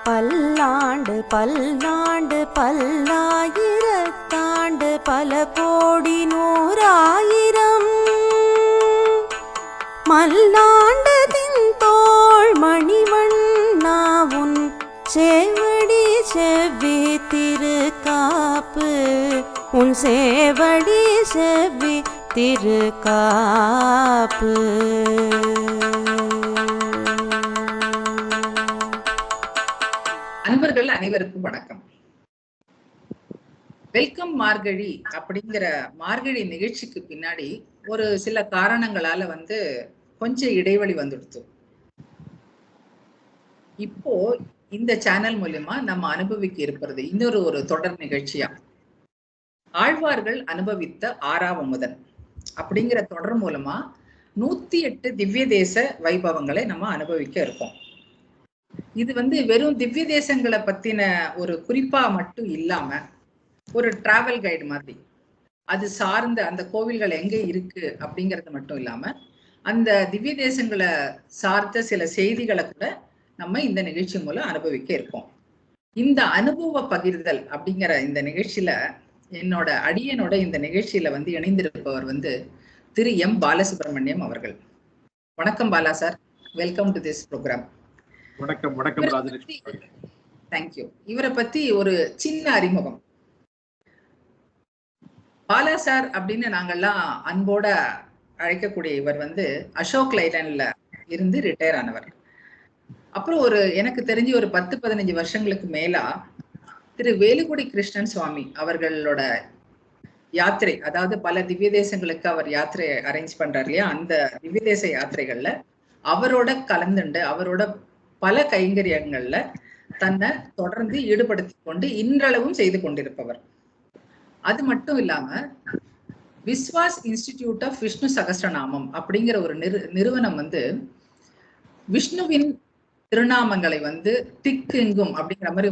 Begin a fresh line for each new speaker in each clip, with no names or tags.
பல்லாண்டு பல்லாண்டு பல்லாயிரத்தாண்டு பல கோடி நூறாயிரம் மல்லாண்டு தின்தோள் மணிவண்ணாவுன் சேவடி செவ்வி திருக்காப்பு உன் சேவடி செவ்வி திருக்காப்பு.
அன்பர்கள் அனைவருக்கும் வணக்கம். வெல்கம் மார்கழி அப்படிங்கிற மார்கழி நிகழ்ச்சிக்கு பின்னாடி ஒரு சில காரணங்களால கொஞ்சம் இடைவெளி வந்துடுத்து. இப்போ இந்த சேனல் மூலமா நம்ம அனுபவிக்க இருப்பது இன்னொரு தொடர் நிகழ்ச்சியா ஆழ்வார்கள் அனுபவித்த ஆறாவமுதன் அப்படிங்கிற தொடர் மூலமா 108 திவ்ய தேச வைபவங்களை நம்ம அனுபவிக்க இருக்கோம். இது வெறும் திவ்ய தேசங்களை பத்தின ஒரு குறிப்பா மட்டும் இல்லாம ஒரு டிராவல் கைடு மாதிரி, அது சார்ந்த அந்த கோவில்கள் எங்க இருக்கு அப்படிங்கிறது மட்டும் இல்லாம அந்த திவ்ய தேசங்களை சார்ந்த சில செய்திகளை கூட நம்ம இந்த நிகழ்ச்சி மூலம் அனுபவிக்க இருக்கோம். இந்த அனுபவ பகிர்தல் அப்படிங்கிற இந்த நிகழ்ச்சியில அடியனோட இந்த நிகழ்ச்சியில இணைந்திருப்பவர் திரு எம் பாலசுப்ரமணியம் அவர்கள். வணக்கம் Bala sir, welcome to this programme.
வணக்கம். வணக்கம் ராஜலட்சுமி.
தேங்க்யூ. இவரை பத்தி ஒரு சின்ன அறிமுகம். பாலா சார் அப்படின்னு நாங்கெல்லாம் அன்போட அழைக்கக்கூடிய இவர் அசோக் லைலண்ட்ல இருந்து ரிட்டையர் ஆனவர். அப்புறம் எனக்கு தெரிஞ்சு ஒரு 10-15 வருஷங்களுக்கு மேலா திரு வேலுக்குடி கிருஷ்ணன் சுவாமி அவர்களோட யாத்திரை, அதாவது பல திவ்ய தேசங்களுக்கு அவர் யாத்திரை அரேஞ்ச் பண்றாரு இல்லையா, அந்த திவ்ய தேச யாத்திரைகள்ல அவரோட கலந்துண்டு அவரோட பல கைங்கரியங்கள்ல தன்னை தொடர்ந்து ஈடுபடுத்தி கொண்டு இன்றளவும் செய்து கொண்டிருப்பவர். அது மட்டும் இல்லாம விஸ்வாஸ் இன்ஸ்டிடியூட் ஆஃப் விஷ்ணு சகஸ்ரநாமம் அப்படிங்கிற ஒரு நிறுவனம் விஷ்ணுவின் திருநாமங்களை திக்கெங்கும் அப்படிங்கிற மாதிரி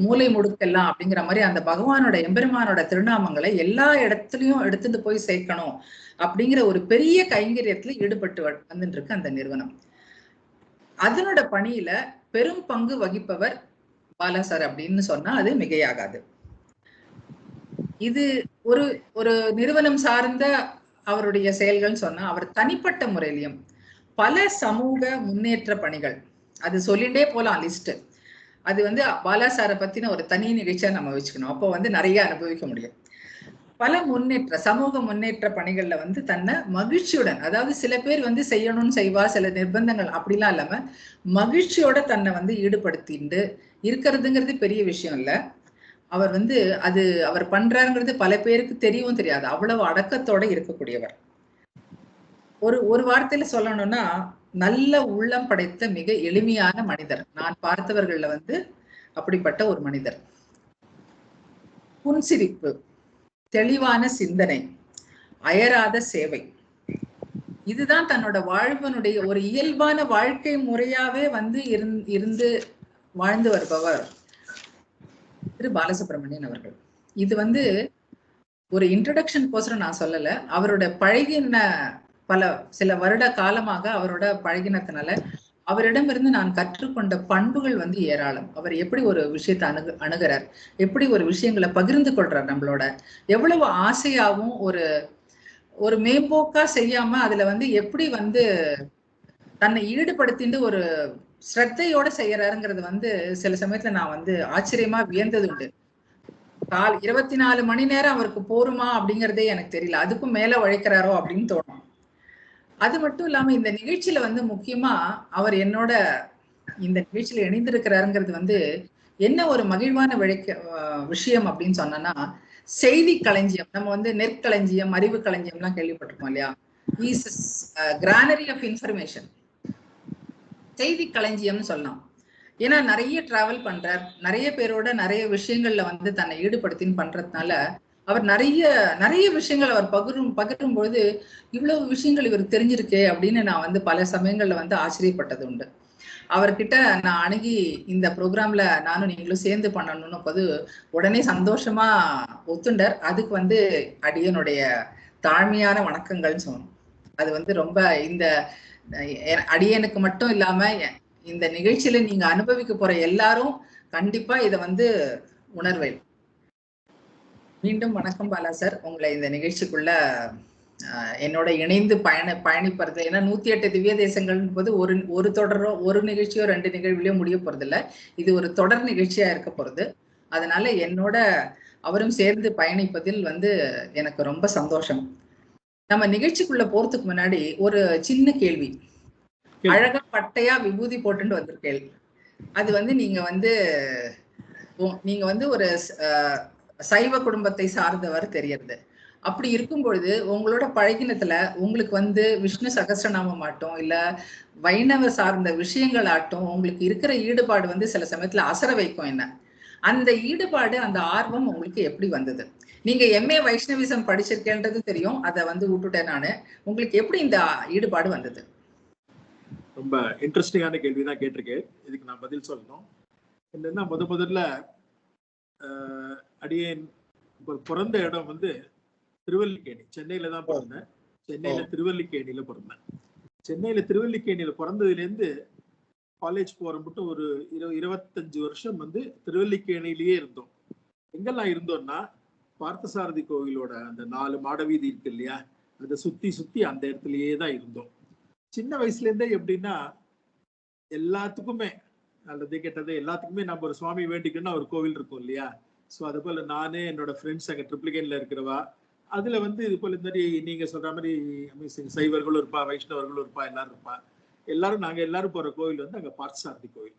மூலை முடுக்கெல்லாம் அப்படிங்கிற மாதிரி அந்த பகவானோட எம்பெருமானோட திருநாமங்களை எல்லா இடத்துலயும் எடுத்துட்டு போய் சேர்க்கணும் அப்படிங்கிற ஒரு பெரிய கைங்கரியத்துல ஈடுபட்டு வந்துட்டு இருக்கு அந்த நிறுவனம். அதனோட பணியில பெரும் பங்கு வகிப்பவர் பாலா சார் அப்படின்னு சொன்னா அது மிகையாகாது. இது ஒரு நிறுவனம் சார்ந்த அவருடைய செயல்கள் சொன்னா, அவர் தனிப்பட்ட முறையிலையும் பல சமூக முன்னேற்ற பணிகள், அது சொல்லிட்டே போலாம் லிஸ்ட். அது பாலா சாரை பத்தின ஒரு தனி நிகழ்ச்சியா நம்ம வச்சுக்கணும். அப்போ நிறைய அனுபவிக்க முடியும். பல சமூக முன்னேற்ற பணிகள்ல தன்னை மகிழ்ச்சியுடன், அதாவது சில பேர் செய்யணும்னு செய்வா, சில நிர்பந்தங்கள் அப்படிலாம் இல்லாம மகிழ்ச்சியோட தன்னை ஈடுபடுத்திட்டு இருக்கிறதுங்கிறது பெரிய விஷயம் இல்ல. அவர் அது அவர் பண்றாருங்கிறது பல பேருக்கு தெரியவும் தெரியாது. அவ்வளவு அடக்கத்தோட இருக்கக்கூடியவர். ஒரு வார்த்தையில சொல்லணும்னா நல்ல உள்ளம் படைத்த மிக எளிமையான மனிதர். நான் பார்த்தவர்கள்ல அப்படிப்பட்ட ஒரு மனிதர். புன்சிரிப்பு, தெளிவான சிந்தனை, அயராத சேவை, இதுதான் தன்னோட வாழ்வனுடைய ஒரு இயல்பான வாழ்க்கை முறையாவே இருந்து வாழ்ந்து வருபவர் திரு பாலசுப்ரமணியன் அவர்கள். இது ஒரு இன்ட்ரடக்ஷன் கோசரம் நான் சொல்லல. அவரோட பழகின சில வருட காலமாக அவரோட பழகினத்தினால அவரிடமிருந்து நான் கற்றுக்கொண்ட பண்புகள் ஏராளம். அவர் எப்படி ஒரு விஷயத்தை அணுகிறார், எப்படி ஒரு விஷயங்களை பகிர்ந்து கொள்றார், நம்மளோட எவ்வளவு ஆசையாவும் ஒரு மேம்போக்கா செய்யாம அதுல எப்படி தன்னை ஈடுபடுத்திட்டு ஒரு ஸ்ரத்தையோட செய்யறாருங்கிறது சில சமயத்துல நான் ஆச்சரியமா வியந்தது உண்டு. 24 மணி நேரம் அவருக்கு போருமா அப்படிங்கிறதே எனக்கு தெரியல. அதுக்கும் மேல உழைக்கிறாரோ அப்படின்னு தோணும். அது மட்டும் இல்லாம இந்த நிகழ்ச்சியில முக்கியமா அவர் என்னோட இந்த நிகழ்ச்சியில இணைந்திருக்கிறாருங்கிறது என்ன ஒரு மகிழ்வான விஷயம் அப்படின்னு சொன்னா, செய்தி களஞ்சியம். நம்ம நெற்களஞ்சியம், அறிவு களஞ்சியம் எல்லாம் கேள்விப்பட்டிருக்கோம் இல்லையா. கிரானரி ஆஃப் இன்ஃபர்மேஷன், செய்தி களஞ்சியம்னு சொல்லலாம். ஏன்னா நிறைய டிராவல் பண்றார், நிறைய பேரோட நிறைய விஷயங்கள்ல தன்னை ஈடுபடுத்தின்னு பண்றதுனால அவர் நிறைய விஷயங்கள் அவர் பகிரும் பொழுது இவ்வளவு விஷயங்கள் இவருக்கு தெரிஞ்சிருக்கே அப்படின்னு நான் பல சமயங்கள்ல ஆச்சரியப்பட்டது உண்டு. அவர்கிட்ட நான் அணுகி இந்த ப்ரோக்ராம்ல நானும் நீங்களும் சேர்ந்து பண்ணணும்னு போது உடனே சந்தோஷமா ஒத்துண்டர். அதுக்கு அடியனுடைய தாழ்மையான வணக்கங்கள்னு சொல்லணும். அது ரொம்ப இந்த அடியனுக்கு மட்டும் இல்லாம இந்த நிகழ்ச்சியில நீங்க அனுபவிக்க போற எல்லாரும் கண்டிப்பா இதை வந்து உணர்வேன். மீண்டும் வணக்கம் பாலா சார். உங்களை இந்த நிகழ்ச்சிக்குள்ள என்னோட இணைந்து பயணிப்பது. ஏன்னா 108 திவ்ய தேசங்கள் போது ஒரு தொடரோ ஒரு நிகழ்ச்சியோ 2 நிகழ்வுலயோ முடிய போறது இல்ல. இது ஒரு தொடர் நிகழ்ச்சியா இருக்க போறது. அதனால என்னோட அவரும் சேர்ந்து பயணிப்பதில் வந்து எனக்கு ரொம்ப சந்தோஷம். நம்ம நிகழ்ச்சிக்குள்ள போறதுக்கு முன்னாடி ஒரு சின்ன கேள்வி. அழகா பட்டையா விபூதி போட்டுட்டு வந்திருக்கேள். அது வந்து நீங்க வந்து ஒரு சைவ குடும்பத்தை சார்ந்தவர் தெரியறது. அப்படி இருக்கும் பொழுது உங்களோட பழகினத்துல உங்களுக்கு வந்து விஷ்ணு சகஸ்ரநாமம் ஆட்டும் இல்ல வைணவ சார்ந்த விஷயங்கள் ஆட்டும் உங்களுக்கு இருக்கிற ஈடுபாடு வந்து சில சமயத்துல அசர வைக்கும். என்ன அந்த ஈடுபாடு, அந்த ஆர்வம் உங்களுக்கு எப்படி வந்தது? நீங்க MA வைஷ்ணவிசம் படிச்சிருக்கேன்றது தெரியும், அதை வந்து விட்டுட்டேன் நானு. உங்களுக்கு எப்படி இந்த ஈடுபாடு வந்தது?
ரொம்ப இன்ட்ரெஸ்டிங்கான கேள்விதான் கேட்டிருக்கேன். இதுக்கு நான் பதில் சொல்லணும். என்னன்னா முதல்ல அடியேன் பிறந்த இடம் வந்து திருவல்லிக்கேணி. சென்னையில தான் பிறந்தேன். சென்னையில திருவல்லிக்கேணியில பிறந்தேன். சென்னையில திருவல்லிக்கேணியில பிறந்ததுல இருந்து காலேஜ் போற மட்டும் ஒரு 25 வருஷம் வந்து திருவல்லிக்கேணியிலேயே இருந்தோம். எங்கெல்லாம் இருந்தோம்னா பார்த்தசாரதி கோவிலோட அந்த 4 மாடவீதி இருக்கு இல்லையா, அதை சுத்தி அந்த இடத்துலயே தான் இருந்தோம். சின்ன வயசுல இருந்தே எப்படின்னா எல்லாத்துக்குமே நல்லது கெட்டது எல்லாத்துக்குமே நம்ம ஒரு சுவாமி வேண்டிக்கணும்னா ஒரு கோவில் இருக்கும் இல்லையா. ஸோ அது போல நானே என்னோட ஃப்ரெண்ட்ஸ் அங்கே ட்ரிப்ளிகேன்ல இருக்கிறவா, அதுல வந்து இது போல இந்த மாதிரி நீங்க சொல்ற மாதிரி சைவர்களும் இருப்பா, வைஷ்ணவர்களும் இருப்பா, எல்லாரும் இருப்பா. நாங்க எல்லாரும் போற கோவில் வந்து அங்க பார்த்தசாரதி கோவில்.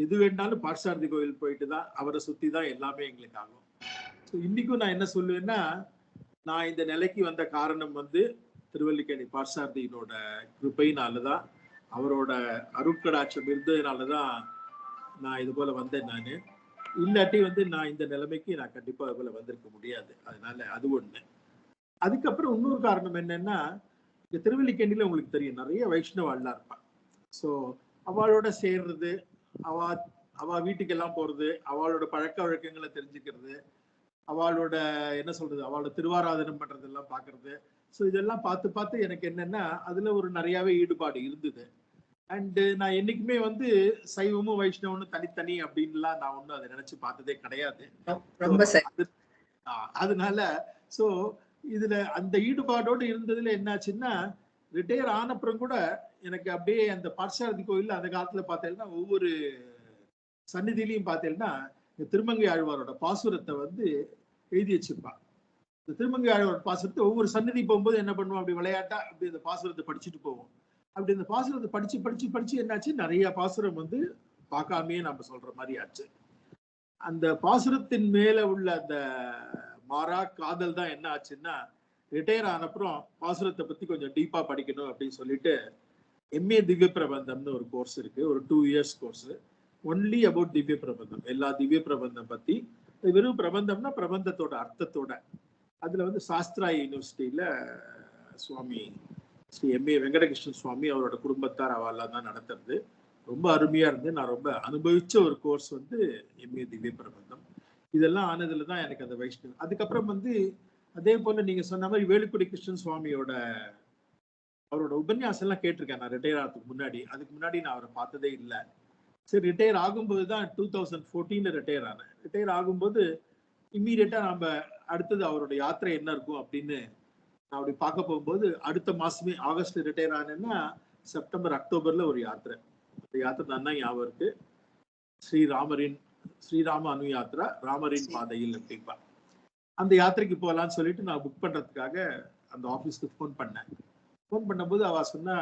எது வேணாலும் பார்த்தசாரதி கோவில் போயிட்டு தான் அவரை சுத்தி தான் எல்லாமே எங்களுக்கு ஆகும். ஸோ இன்னைக்கும் நான் என்ன சொல்லுவேன்னா, நான் இந்த நிலைக்கு வந்த காரணம் வந்து திருவல்லிக்கேணி பார்த்தசாரதியினோட கிருபையினாலதான், அவரோட அருட்கடாட்சம் இருந்ததுனாலதான் நான் இது போல வந்தேன். நான் இல்லாட்டி வந்து நான் இந்த நிலைமைக்கு நான் கண்டிப்பா இது போல வந்திருக்க முடியாது. அதனால அது ஒண்ணு. அதுக்கப்புறம் இன்னொரு காரணம் என்னன்னா, இந்த திருவல்லிக்கேணியில உங்களுக்கு தெரியும் நிறைய வைஷ்ணவாள்லாம் இருப்பான். ஸோ அவளோட சேர்றது, அவ வீட்டுக்கெல்லாம் போறது, அவளோட பழக்க வழக்கங்களை தெரிஞ்சுக்கிறது, அவளோட என்ன சொல்றது, அவளோட திருவாராதனம் பண்றதெல்லாம் பாக்குறது. ஸோ இதெல்லாம் பார்த்து எனக்கு என்னன்னா அதுல ஒரு நிறையவே ஈடுபாடு இருந்தது. அண்ட் நான் என்னைக்குமே வந்து சைவமும் வைஷ்ணவனும் தனித்தனி அப்படின்லாம் நான் ஒன்றும் அதை நினைச்சு பார்த்ததே கிடையாது. அதனால ஸோ இதுல அந்த ஈடுபாடோடு இருந்ததுல என்னாச்சுன்னா, ரிட்டையர் ஆனப்புறம் கூட எனக்கு அப்படியே அந்த பார்த்தசாரதி கோயில் அந்த காலத்துல பார்த்தேன்னா ஒவ்வொரு சந்நிதியிலையும் பார்த்தேன்னா இந்த திருமங்கை ஆழ்வாரோட பாசுரத்தை வந்து எழுதி வச்சிருப்பான். இந்த திருமங்கை ஆழ்வாரோட பாசுரத்தை ஒவ்வொரு சந்நிதி போகும்போது என்ன பண்ணுவோம், அப்படி விளையாட்டா அப்படி அந்த பாசுரத்தை படிச்சுட்டு போவோம். அப்படி இந்த பாசுரத்தை படிச்சு என்னாச்சு, நிறைய பாசுரம் வந்து பார்க்காமையே நம்ம சொல்ற மாதிரி ஆச்சு. அந்த பாசுரத்தின் மேல உள்ள அந்த மாறா காதல் தான் என்ன ஆச்சுன்னா, ரிட்டையர் ஆனப்புறம் பாசுரத்தை பத்தி கொஞ்சம் டீப்பா படிக்கணும் அப்படின்னு சொல்லிட்டு MA திவ்ய பிரபந்தம்னு ஒரு கோர்ஸ் இருக்கு, ஒரு 2 years course. Only about Divya Prabandham, எல்லா திவ்ய பிரபந்தம் பத்தி. வெறும் பிரபந்தம்னா பிரபந்தத்தோட அர்த்தத்தோட. அதுல வந்து சாஸ்திரா யூனிவர்சிட்டியில சுவாமி ஸ்ரீ MA வெங்கடகிருஷ்ணன் சுவாமி அவரோட குடும்பத்தார் அவெல்லாம் தான் நடத்துறது. ரொம்ப அருமையா இருந்து நான் ரொம்ப அனுபவிச்ச ஒரு கோர்ஸ் வந்து MA திவ்ய பிரபந்தம். இதெல்லாம் ஆனதுல தான் எனக்கு அந்த வைஷ்ணவம். அதுக்கப்புறம் வந்து அதே போல நீங்க சொன்ன மாதிரி வேலுக்குடி கிருஷ்ணன் சுவாமியோட அவரோட உபன்யாசம் எல்லாம் கேட்டிருக்கேன் நான் ரிட்டையர் ஆகிறதுக்கு முன்னாடி. அதுக்கு முன்னாடி நான் அவரை பார்த்ததே இல்லை. சரி, ரிட்டையர் ஆகும்போது தான் 2014 ரிட்டையர் ஆனேன். ரிட்டையர் ஆகும்போது இம்மீடியட்டா நம்ம அடுத்தது அவரோட யாத்திரை என்ன இருக்கும் அப்படின்னு நான் அப்படி பார்க்க போகும்போது, அடுத்த மாசமே ஆகஸ்ட் ரிட்டையர் ஆனேன்னா செப்டம்பர் அக்டோபர்ல ஒரு யாத்திரை. அந்த யாத்திரை தான் ஞாபகம் இருக்கு. ஸ்ரீராம அனு யாத்திரா ராமரின் பாதையில் அப்படின்பா. அந்த யாத்திரைக்கு போகலான்னு சொல்லிட்டு நான் புக் பண்றதுக்காக அந்த ஆபீஸ்க்கு ஃபோன் பண்ணேன். ஃபோன் பண்ணும்போது அவ சொன்னா,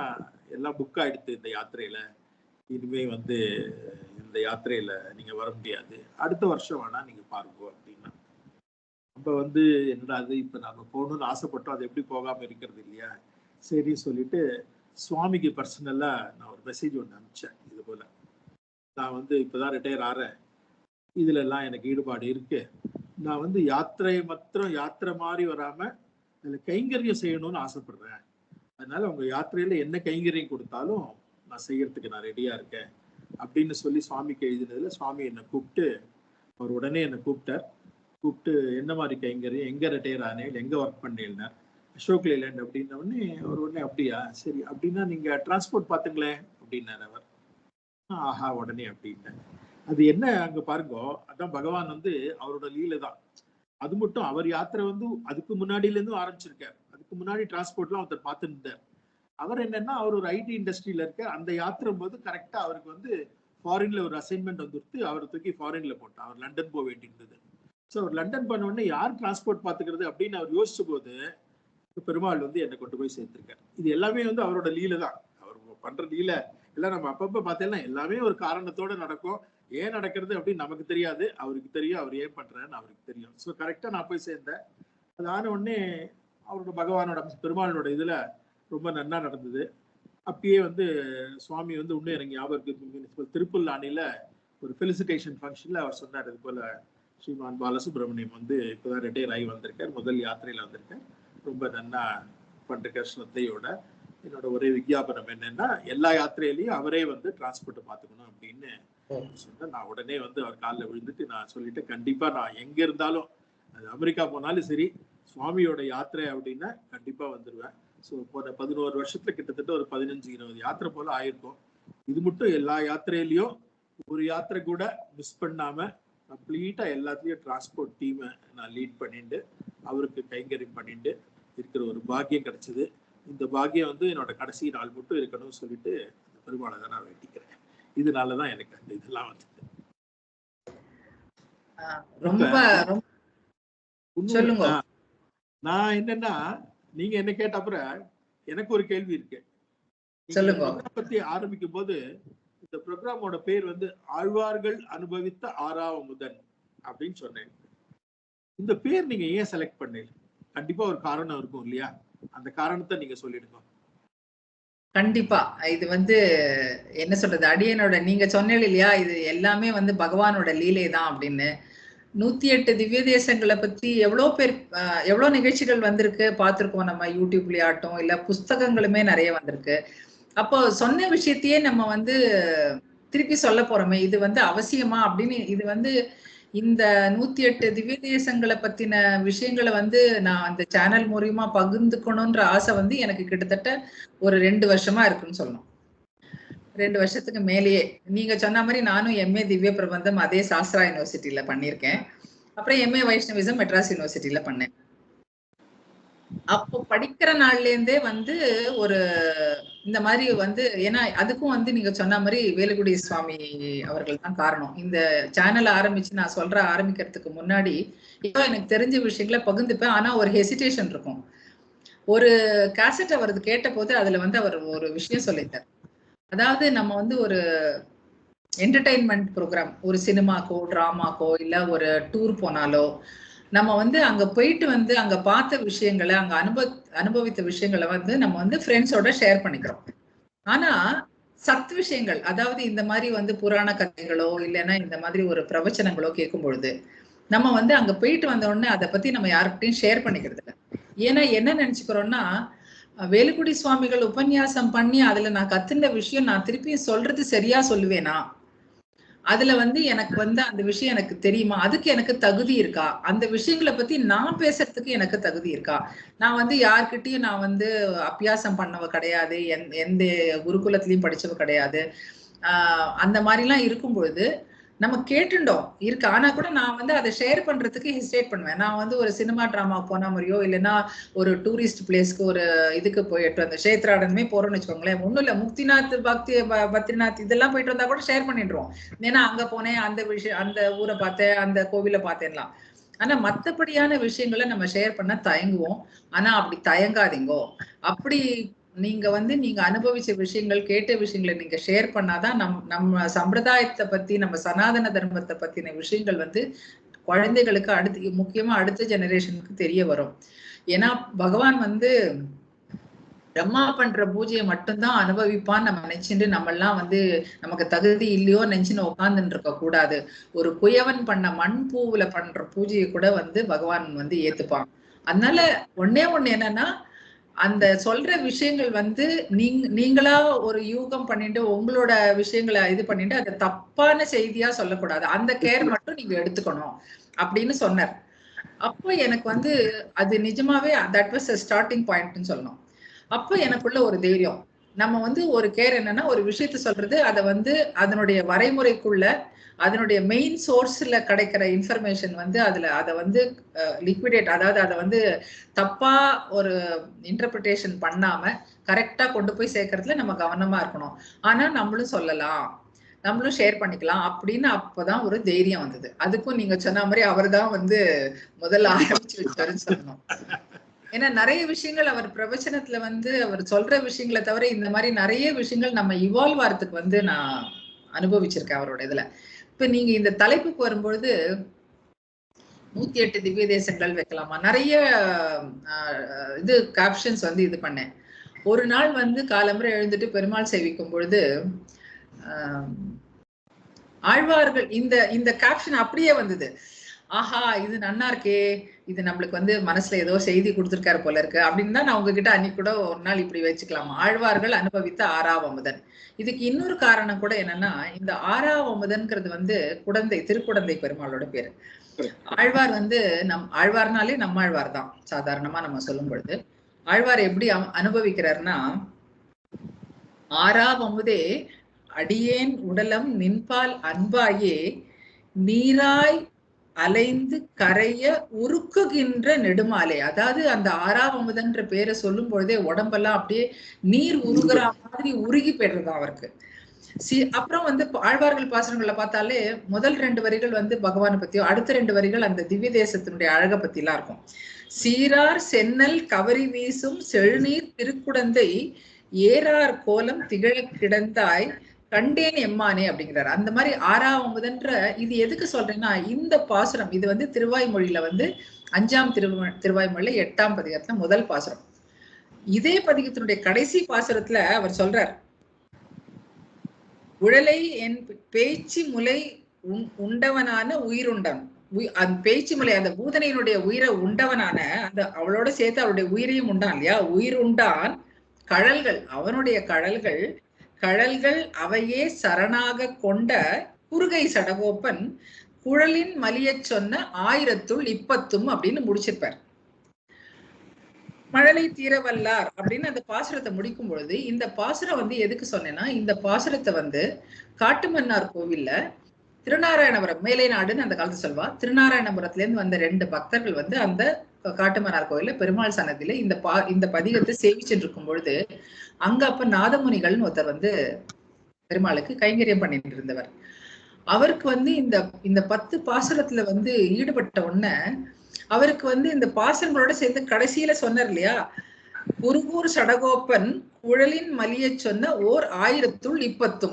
எல்லாம் புக் ஆயிடுத்து இந்த யாத்திரையில, இனிமே வந்து இந்த யாத்திரையில நீங்க வர முடியாது, அடுத்த வருஷம் வேணா நீங்க பாருங்க அப்படின்னா. நம்ம வந்து என்னடா அது, இப்ப நம்ம போகணும்னு ஆசைப்பட்டோம், அது எப்படி போகாம இருக்கிறது இல்லையா. சரி சொல்லிட்டு சுவாமிக்கு பர்சனலா நான் ஒரு மெசேஜ் ஒன்று அனுப்பிச்சேன். இது போல நான் வந்து இப்பதான் ரிட்டையர் ஆறேன், இதுல எல்லாம் எனக்கு ஈடுபாடு இருக்கு, நான் வந்து யாத்திரை மாதிரி வராம அதுல கைங்கரியம் செய்யணும்னு ஆசைப்படுறேன், அதனால உங்க யாத்திரையில என்ன கைங்கரியம் கொடுத்தாலும் நான் செய்யறதுக்கு நான் ரெடியா இருக்கேன் அப்படின்னு சொல்லி சுவாமிக்கு எழுதினதுல சுவாமி என்னை கூப்பிட்டு, அவர் உடனே என்னை கூப்பிட்டு என்ன மாதிரி கைங்கரியம், எங்க ரிட்டையர் ஆனேன், எங்க ஒர்க் பண்ணேன்னா அசோக் லேலண்ட் அப்படின்ன உடனே அவர் உடனே அப்படியா, சரி அப்படின்னா நீங்க டிரான்ஸ்போர்ட் பாத்துங்களேன் அப்படின்னாரு அவர். ஆஹா உடனே அப்படின்ட்டேன். அது என்ன அங்க பாருங்க, அதான் பகவான் வந்து அவரோட லீலை தான். அது மட்டும் அவர் யாத்திரை வந்து அதுக்கு முன்னாடில இருந்தும் ஆரம்பிச்சிருக்காரு. அதுக்கு முன்னாடி டிரான்ஸ்போர்ட்லாம் ஒருத்தர் பார்த்துட்டு இருந்தார். அவர் என்னன்னா அவர் ஒரு ஐடி இண்டஸ்ட்ரியில இருக்க அந்த யாத்திரை போது கரெக்டா அவருக்கு வந்து ஃபாரின்ல ஒரு அசைன்மெண்ட் வந்துருத்து. அவர் தூக்கி ஃபாரின்ல போட்டார். அவர் லண்டன் போக வேண்டியிருந்தது. ஸோ அவர் லண்டன் பண்ண உடனே யார் டிரான்ஸ்போர்ட் பார்த்துக்கிறது அப்படின்னு அவர் யோசிச்ச போது பெருமாள் வந்து என்னை கொண்டு போய் சேர்த்திருக்காரு. இது எல்லாமே வந்து அவரோட லீலை தான். அவர் பண்ற லீலை எல்லாம் நம்ம அப்பப்ப பார்த்தேன்னா எல்லாமே ஒரு காரணத்தோட நடக்கும். ஏன் நடக்கிறது அப்படின்னு நமக்கு தெரியாது, அவருக்கு தெரியும். அவர் ஏன் பண்றாருன்னு அவருக்கு தெரியும். ஸோ கரெக்டா நான் போய் சேர்ந்தேன். அது ஆன உடனே அவரோட பகவானோட பெருமாளோட இதுல ரொம்ப நன்னா நடந்தது. அப்பயே வந்து சுவாமி வந்து இன்னும் எனக்கு ஞாபகம் இருக்கு. திருப்புல்லானில ஒரு ஃபெலிசிட்டேஷன் ஃபங்க்ஷன்ல அவர் சொன்னார், இது போல ஸ்ரீமான் பாலசுப்ரமணியம் வந்து இப்போதான் ரிட்டையர் ஆகி வந்திருக்கார், முதல் யாத்திரையில வந்திருக்கார், ரொம்ப நன்னா பண்ற ஸ்ரத்தையோட. என்னோட ஒரே விஞ்ஞாபனம் என்னன்னா எல்லா யாத்திரையிலையும் அவரே வந்து டிரான்ஸ்போர்ட்டை பார்த்துக்கணும் அப்படின்னு சொன்னேன். நான் உடனே வந்து அவர் காலில் விழுந்துட்டு நான் சொல்லிட்டு, கண்டிப்பா நான் எங்க இருந்தாலும் அது அமெரிக்கா போனாலும் சரி சுவாமியோட யாத்திரை அப்படின்னா கண்டிப்பா வந்துடுவேன். ஸோ போன 11 வருஷத்துல கிட்டத்தட்ட ஒரு 15-20 யாத்திரை போல ஆயிருக்கும். இது மட்டும் எல்லா யாத்திரையிலையும் ஒரு யாத்திரை கூட மிஸ் பண்ணாம கம்ப்ளீட்டா எல்லாத்துலயும் டிரான்ஸ்போர்ட் டீமை நான் லீட் பண்ணிட்டு அவருக்கு கைங்கரியம் பண்ணிட்டு இருக்கிற ஒரு பாக்கியம் கிடைச்சது. இந்த பாக்கியம் வந்து என்னோட கடைசி நாள் மட்டும் இருக்கணும்னு சொல்லிட்டு பெருமாளை தான் நான் வேண்டிக்கிறேன். இதனாலதான் எனக்கு அந்த இதெல்லாம் வந்து
சொல்லுங்க.
நான் என்னன்னா நீங்க என்ன கேட்ட அப்புறம் எனக்கு ஒரு கேள்வி இருக்கு. பத்தி ஆரம்பிக்கும் போது இந்த ப்ரோக்ராமோட பேர் வந்து ஆழ்வார்கள் அனுபவித்த 6ஆம் முதன் அப்படின்னு சொன்னேன். இந்த பேர் நீங்க ஏன் செலக்ட் பண்ணீங்க? கண்டிப்பா ஒரு காரணம் இருக்கும் இல்லையா? அந்த காரணத்தை நீங்க சொல்லிடுங்க.
கண்டிப்பா இது வந்து என்ன சொல்றது, அடியனோட நீங்க சொன்னீங்க இல்லையா, இது எல்லாமே வந்து பகவானோட லீலை தான் அப்படின்னு. 108 திவ்ய தேசங்களை பத்தி எவ்வளவு நிகழ்ச்சிகள் வந்திருக்கு பார்த்திருக்கோம் நம்ம யூடியூப்லயே ஆட்டும், இல்ல புஸ்தகங்களுமே நிறைய வந்திருக்கு. அப்போ சொன்ன விஷயத்தையே நம்ம வந்து திருப்பி சொல்ல போறோமே, இது வந்து அவசியமா அப்படின்னு. இது வந்து இந்த 108 திவ்ய தேசங்களை பத்தின விஷயங்களை வந்து நான் அந்த சேனல் மூலியமா பகிர்ந்துக்கணும்ன்ற ஆசை வந்து எனக்கு கிட்டத்தட்ட ஒரு 2 வருஷமா இருக்குன்னு சொல்லணும். 2 வருஷத்துக்கு மேலேயே. நீங்க சொன்ன மாதிரி நானும் எம்ஏ திவ்ய பிரபந்தம் அதே சாஸ்திரா யூனிவர்சிட்டியில பண்ணியிருக்கேன். அப்புறம் எம்ஏ வைஷ்ணவிசம் மெட்ராஸ் யூனிவர்சிட்டியில பண்ணேன். அப்போ படிக்கிற நாள்ல இருந்தே வந்து ஒரு இந்த மாதிரி வந்து, ஏன்னா அதுக்கும் வந்து நீங்க சொன்ன மாதிரி வேலுக்குடி சுவாமி அவர்கள் தான் காரணம். இந்த சேனல் ஆரம்பிச்சு நான் ஆரம்பிக்கிறதுக்கு முன்னாடி ஏதோ எனக்கு தெரிஞ்ச விஷயங்களை பகிர்ந்துப்பேன். ஆனா ஒரு ஹெசிடேஷன் இருக்கும். ஒரு கேசட் அவரது கேட்ட போது அதுல வந்து அவர் ஒரு விஷயம் சொல்லிட்டார். அதாவது நம்ம வந்து ஒரு என்டர்டெயின்மெண்ட் ப்ரோக்ராம், ஒரு சினிமாக்கோ டிராமாக்கோ இல்ல ஒரு டூர் போனாலோ நம்ம வந்து அங்க போயிட்டு வந்து அங்க பார்த்த விஷயங்களை, அங்க அனுபவித்த விஷயங்களை வந்து நம்ம வந்து ஃப்ரெண்ட்ஸோட ஷேர் பண்ணிக்கிறோம். ஆனா சத் விஷயங்கள், அதாவது இந்த மாதிரி வந்து புராண கதைகளோ இல்லைன்னா இந்த மாதிரி ஒரு பிரவச்சனங்களோ கேட்கும் பொழுது நம்ம வந்து அங்க போயிட்டு வந்த உடனே அதை பத்தி நம்ம யாருக்கிட்டையும் ஷேர் பண்ணிக்கிறது இல்லை. ஏன்னா என்ன நினைச்சுக்கிறோம்னா, வேலுக்குடி சுவாமிகள் உபன்யாசம் பண்ணி அதுல நான் கத்துன விஷயம் நான் திருப்பியும் சொல்றது சரியா சொல்லுவேனா, அதுல வந்து எனக்கு வந்து அந்த விஷயம் எனக்கு தெரியுமா, அதுக்கு எனக்கு தகுதி இருக்கா, அந்த விஷயங்களை பத்தி நான் பேசுறதுக்கு எனக்கு தகுதி இருக்கா. நான் வந்து யார்கிட்டயும் நான் வந்து அபியாசம் பண்ணவ கிடையாது, எந்த குருகுலத்திலயும் படிச்சவ கிடையாது. அந்த மாதிரிலாம் இருக்கும் பொழுது நம்ம கேட்டுண்டோம் இருக்கு. ஆனா கூட நான் வந்து அதை ஷேர் பண்றதுக்கு ஹெசிடேட் பண்ணுவேன். நான் வந்து ஒரு சினிமா டிராமா போன மாதிரியோ இல்லைன்னா ஒரு டூரிஸ்ட் பிளேஸ்க்கு ஒரு இதுக்கு போயிட்டு அந்த கஷேத்ராடனமே போறோம்னு வச்சுக்கோங்களேன், ஒண்ணும் இல்ல முக்திநாத் பத்ரிநாத் இதெல்லாம் போயிட்டு வந்தா கூட ஷேர் பண்ணிடுறோம். ஏன்னா அங்க போனேன், அந்த விஷயம், அந்த ஊரை பார்த்தேன், அந்த கோவிலை பார்த்தேன்லாம். ஆனா மத்தபடியான விஷயங்களை நம்ம ஷேர் பண்ண தயங்குவோம். ஆனா அப்படி தயங்காதீங்கோ. அப்படி நீங்க அனுபவிச்ச விஷயங்கள், கேட்ட விஷயங்களை நீங்க ஷேர் பண்ணாதான் நம்ம சம்பிரதாயத்தை பத்தி, நம்ம சனாதன தர்மத்தை பத்தின விஷயங்கள் வந்து குழந்தைகளுக்கு அடுத்து, முக்கியமா அடுத்த ஜெனரேஷனுக்கு தெரிய வரும். ஏன்னா பகவான் வந்து பிரம்மா பண்ற பூஜையை மட்டும்தான் அனுபவிப்பான்னு நம்ம நினைச்சுட்டு நம்ம எல்லாம் வந்து நமக்கு தகுதி இல்லையோ நினைச்சுன்னு உட்கார்ந்துட்டு இருக்க கூடாது. ஒரு குயவன் பண்ண மண் பூவுல பண்ற பூஜையை கூட வந்து பகவான் வந்து ஏத்துப்பான். அதனால ஒண்ணு என்னன்னா, அந்த சொல்ற விஷயங்கள் வந்து நீங்களா ஒரு யூகம் பண்ணிட்டு உங்களோட விஷயங்களை இது பண்ணிட்டு அதை தப்பான செய்தியா சொல்லக்கூடாது. அந்த கேர் மட்டும் நீங்க எடுத்துக்கணும் அப்படின்னு சொன்னார். அப்போ எனக்கு வந்து அது நிஜமாவே தட் வாஸ் a ஸ்டார்டிங் பாயிண்ட்னு சொல்லணும். அப்போ எனக்குள்ள ஒரு தைரியம், நம்ம வந்து ஒரு கேர் என்னன்னா ஒரு விஷயத்த சொல்றது அதை வந்து அதனுடைய வரைமுறைக்குள்ள அதனுடைய மெயின் சோர்ஸ்ல கிடைக்கிற இன்ஃபர்மேஷன் வந்து அதை வந்து லிக்விடேட், அதாவது அதை வந்து தப்பா ஒரு இன்டர்பிரிட்டேஷன் பண்ணாம கரெக்டா கொண்டு போய் சேர்க்கறதுல நம்ம கவனமா இருக்கணும். ஆனா நம்மளும் சொல்லலாம், நம்மளும் ஷேர் பண்ணிக்கலாம் அப்படின்னு அப்பதான் ஒரு தைரியம் வந்தது. அதுக்கும் நீங்க சொன்ன மாதிரி அவர் தான் வந்து முதல்ல ஆரம்பிச்சு வச்சாருன்னு சொல்லணும். ஏன்னா நிறைய விஷயங்கள் அவர் பிரவச்சனத்துல வந்து அவர் சொல்ற விஷயங்களை தவிர இந்த மாதிரி நிறைய விஷயங்கள் நம்ம இவால்வ் ஆகிறதுக்கு வந்து நான் அனுபவிச்சிருக்கேன் அவரோட இதுல. இப்ப நீங்க இந்த தலைப்புக்கு வரும்பொழுது 108 திவ்ய தேசங்கள் வைக்கலாமா, நிறைய இது கேப்ஷன்ஸ் வந்து இது பண்ணேன். ஒரு நாள் வந்து காலம்பரை எழுந்துட்டு பெருமாள் சேவிக்கும் பொழுது ஆழ்வார்கள் இந்த கேப்ஷன் அப்படியே வந்தது. ஆஹா, இது நன்னா இருக்கே, இது நம்மளுக்கு வந்து மனசுல ஏதோ செய்தி கொடுத்துருக்காரு போல இருக்கு அப்படின்னு தான் நான் உங்ககிட்ட அன்னைக்கு கூட ஒரு நாள் இப்படி வச்சுக்கலாமா, ஆழ்வார்கள் அனுபவித்த 6ஆம் அமுதன். இதுக்கு இன்னொரு காரணம் கூட என்னன்னா, இந்த 6ஆம் அமுதன்கிறது வந்து குடந்தை, திருக்குடந்தை பெருமாளோட பேரு. ஆழ்வார் வந்து ஆழ்வார்னாலே நம்மாழ்வார் தான் சாதாரணமா நம்ம சொல்லும் பொழுது. ஆழ்வார் எப்படி அனுபவிக்கிறார்னா, 6ஆம் அமுதே அடியேன் உடலம் நின்பால் அன்பாயே நீராய் அலைந்து கரைய உருக்குகின்ற நெடுமாலே. அதாவது அந்த 6ஆம் அமுதன்ற பேரை சொல்லும் பொழுதே உடம்பெல்லாம் அப்படியே நீர் உருகுற மாதிரி உருகி போயிடுறது அவருக்கு. அப்புறம் வந்து ஆழ்வார்கள் பாசுரங்களை பார்த்தாலே முதல் 2 வரிகள் வந்து பகவானை பத்தியோ, அடுத்த 2 வரிகள் அந்த திவ்ய தேசத்தினுடைய அழக பத்தி எல்லாம் இருக்கும். சீரார் சென்னல் கவரி வீசும் செழுநீர் திருக்குடந்தை ஏறார் கோலம் திகழ கிடந்தாய் கண்டேன் எம்மானே அப்படிங்கிறாரு. அந்த மாதிரி 6ஆம் அமுதன்ற இது எதுக்கு சொல்றேன்னா, இந்த பாசுரம் இது வந்து திருவாய்மொழியில வந்து 5ஆம் திருவாய்மொழியில 8ஆம் பதிகத்துல முதல் பாசுரம். இதே பதிகத்தினுடைய கடைசி பாசுரத்துல அவர் சொல்றார், உழலை என் பேச்சு முலை உண்டவனான உயிருண்டன். அந்த பேச்சு முலை, அந்த பூதனையினுடைய உயிரை உண்டவனான அந்த அவளோட சேர்த்து அவருடைய உயிரையும் உண்டான் இல்லையா, உயிருண்டான் கழல்கள், அவனுடைய கழல்கள் அவையே சரணாக கொண்ட குறுகை சடகோப்பன் குழலின் மலிய சொன்ன 1000த்துள் 10 அப்படின்னு முடிச்சிருப்பார். மழலை தீரவல்லார் அப்படின்னு அந்த பாசுரத்தை முடிக்கும் பொழுது, இந்த பாசுரம் வந்து எதுக்கு சொன்னேன்னா, இந்த பாசுரத்தை வந்து காட்டுமன்னார் கோவில்ல திருநாராயணபுரம், மேலை நாடுன்னு அந்த காலத்து சொல்வா, திருநாராயணபுரத்துல இருந்து வந்த 2 பக்தர்கள் வந்து அந்த காட்டுமன்னார் கோவில்ல பெருமாள் சன்னதியில இந்த பதிகத்தை சேவிச்சுட்டு இருக்கும் பொழுது, அங்க அப்ப நாதமுனிகள்னு ஒருத்தர் வந்து பெருமாளுக்கு கைங்கரியம் பண்ணிட்டு இருந்தவர். அவருக்கு வந்து இந்த 10 பாசுரத்துல வந்து ஈடுபட்ட உடனே அவருக்கு வந்து இந்த பாசங்களோட சேர்ந்து கடைசியில சொன்னார் இல்லையா, குருகூர் சடகோப்பன் குழலின் மலிய சொன்ன ஓர் 1000த்துள் 10.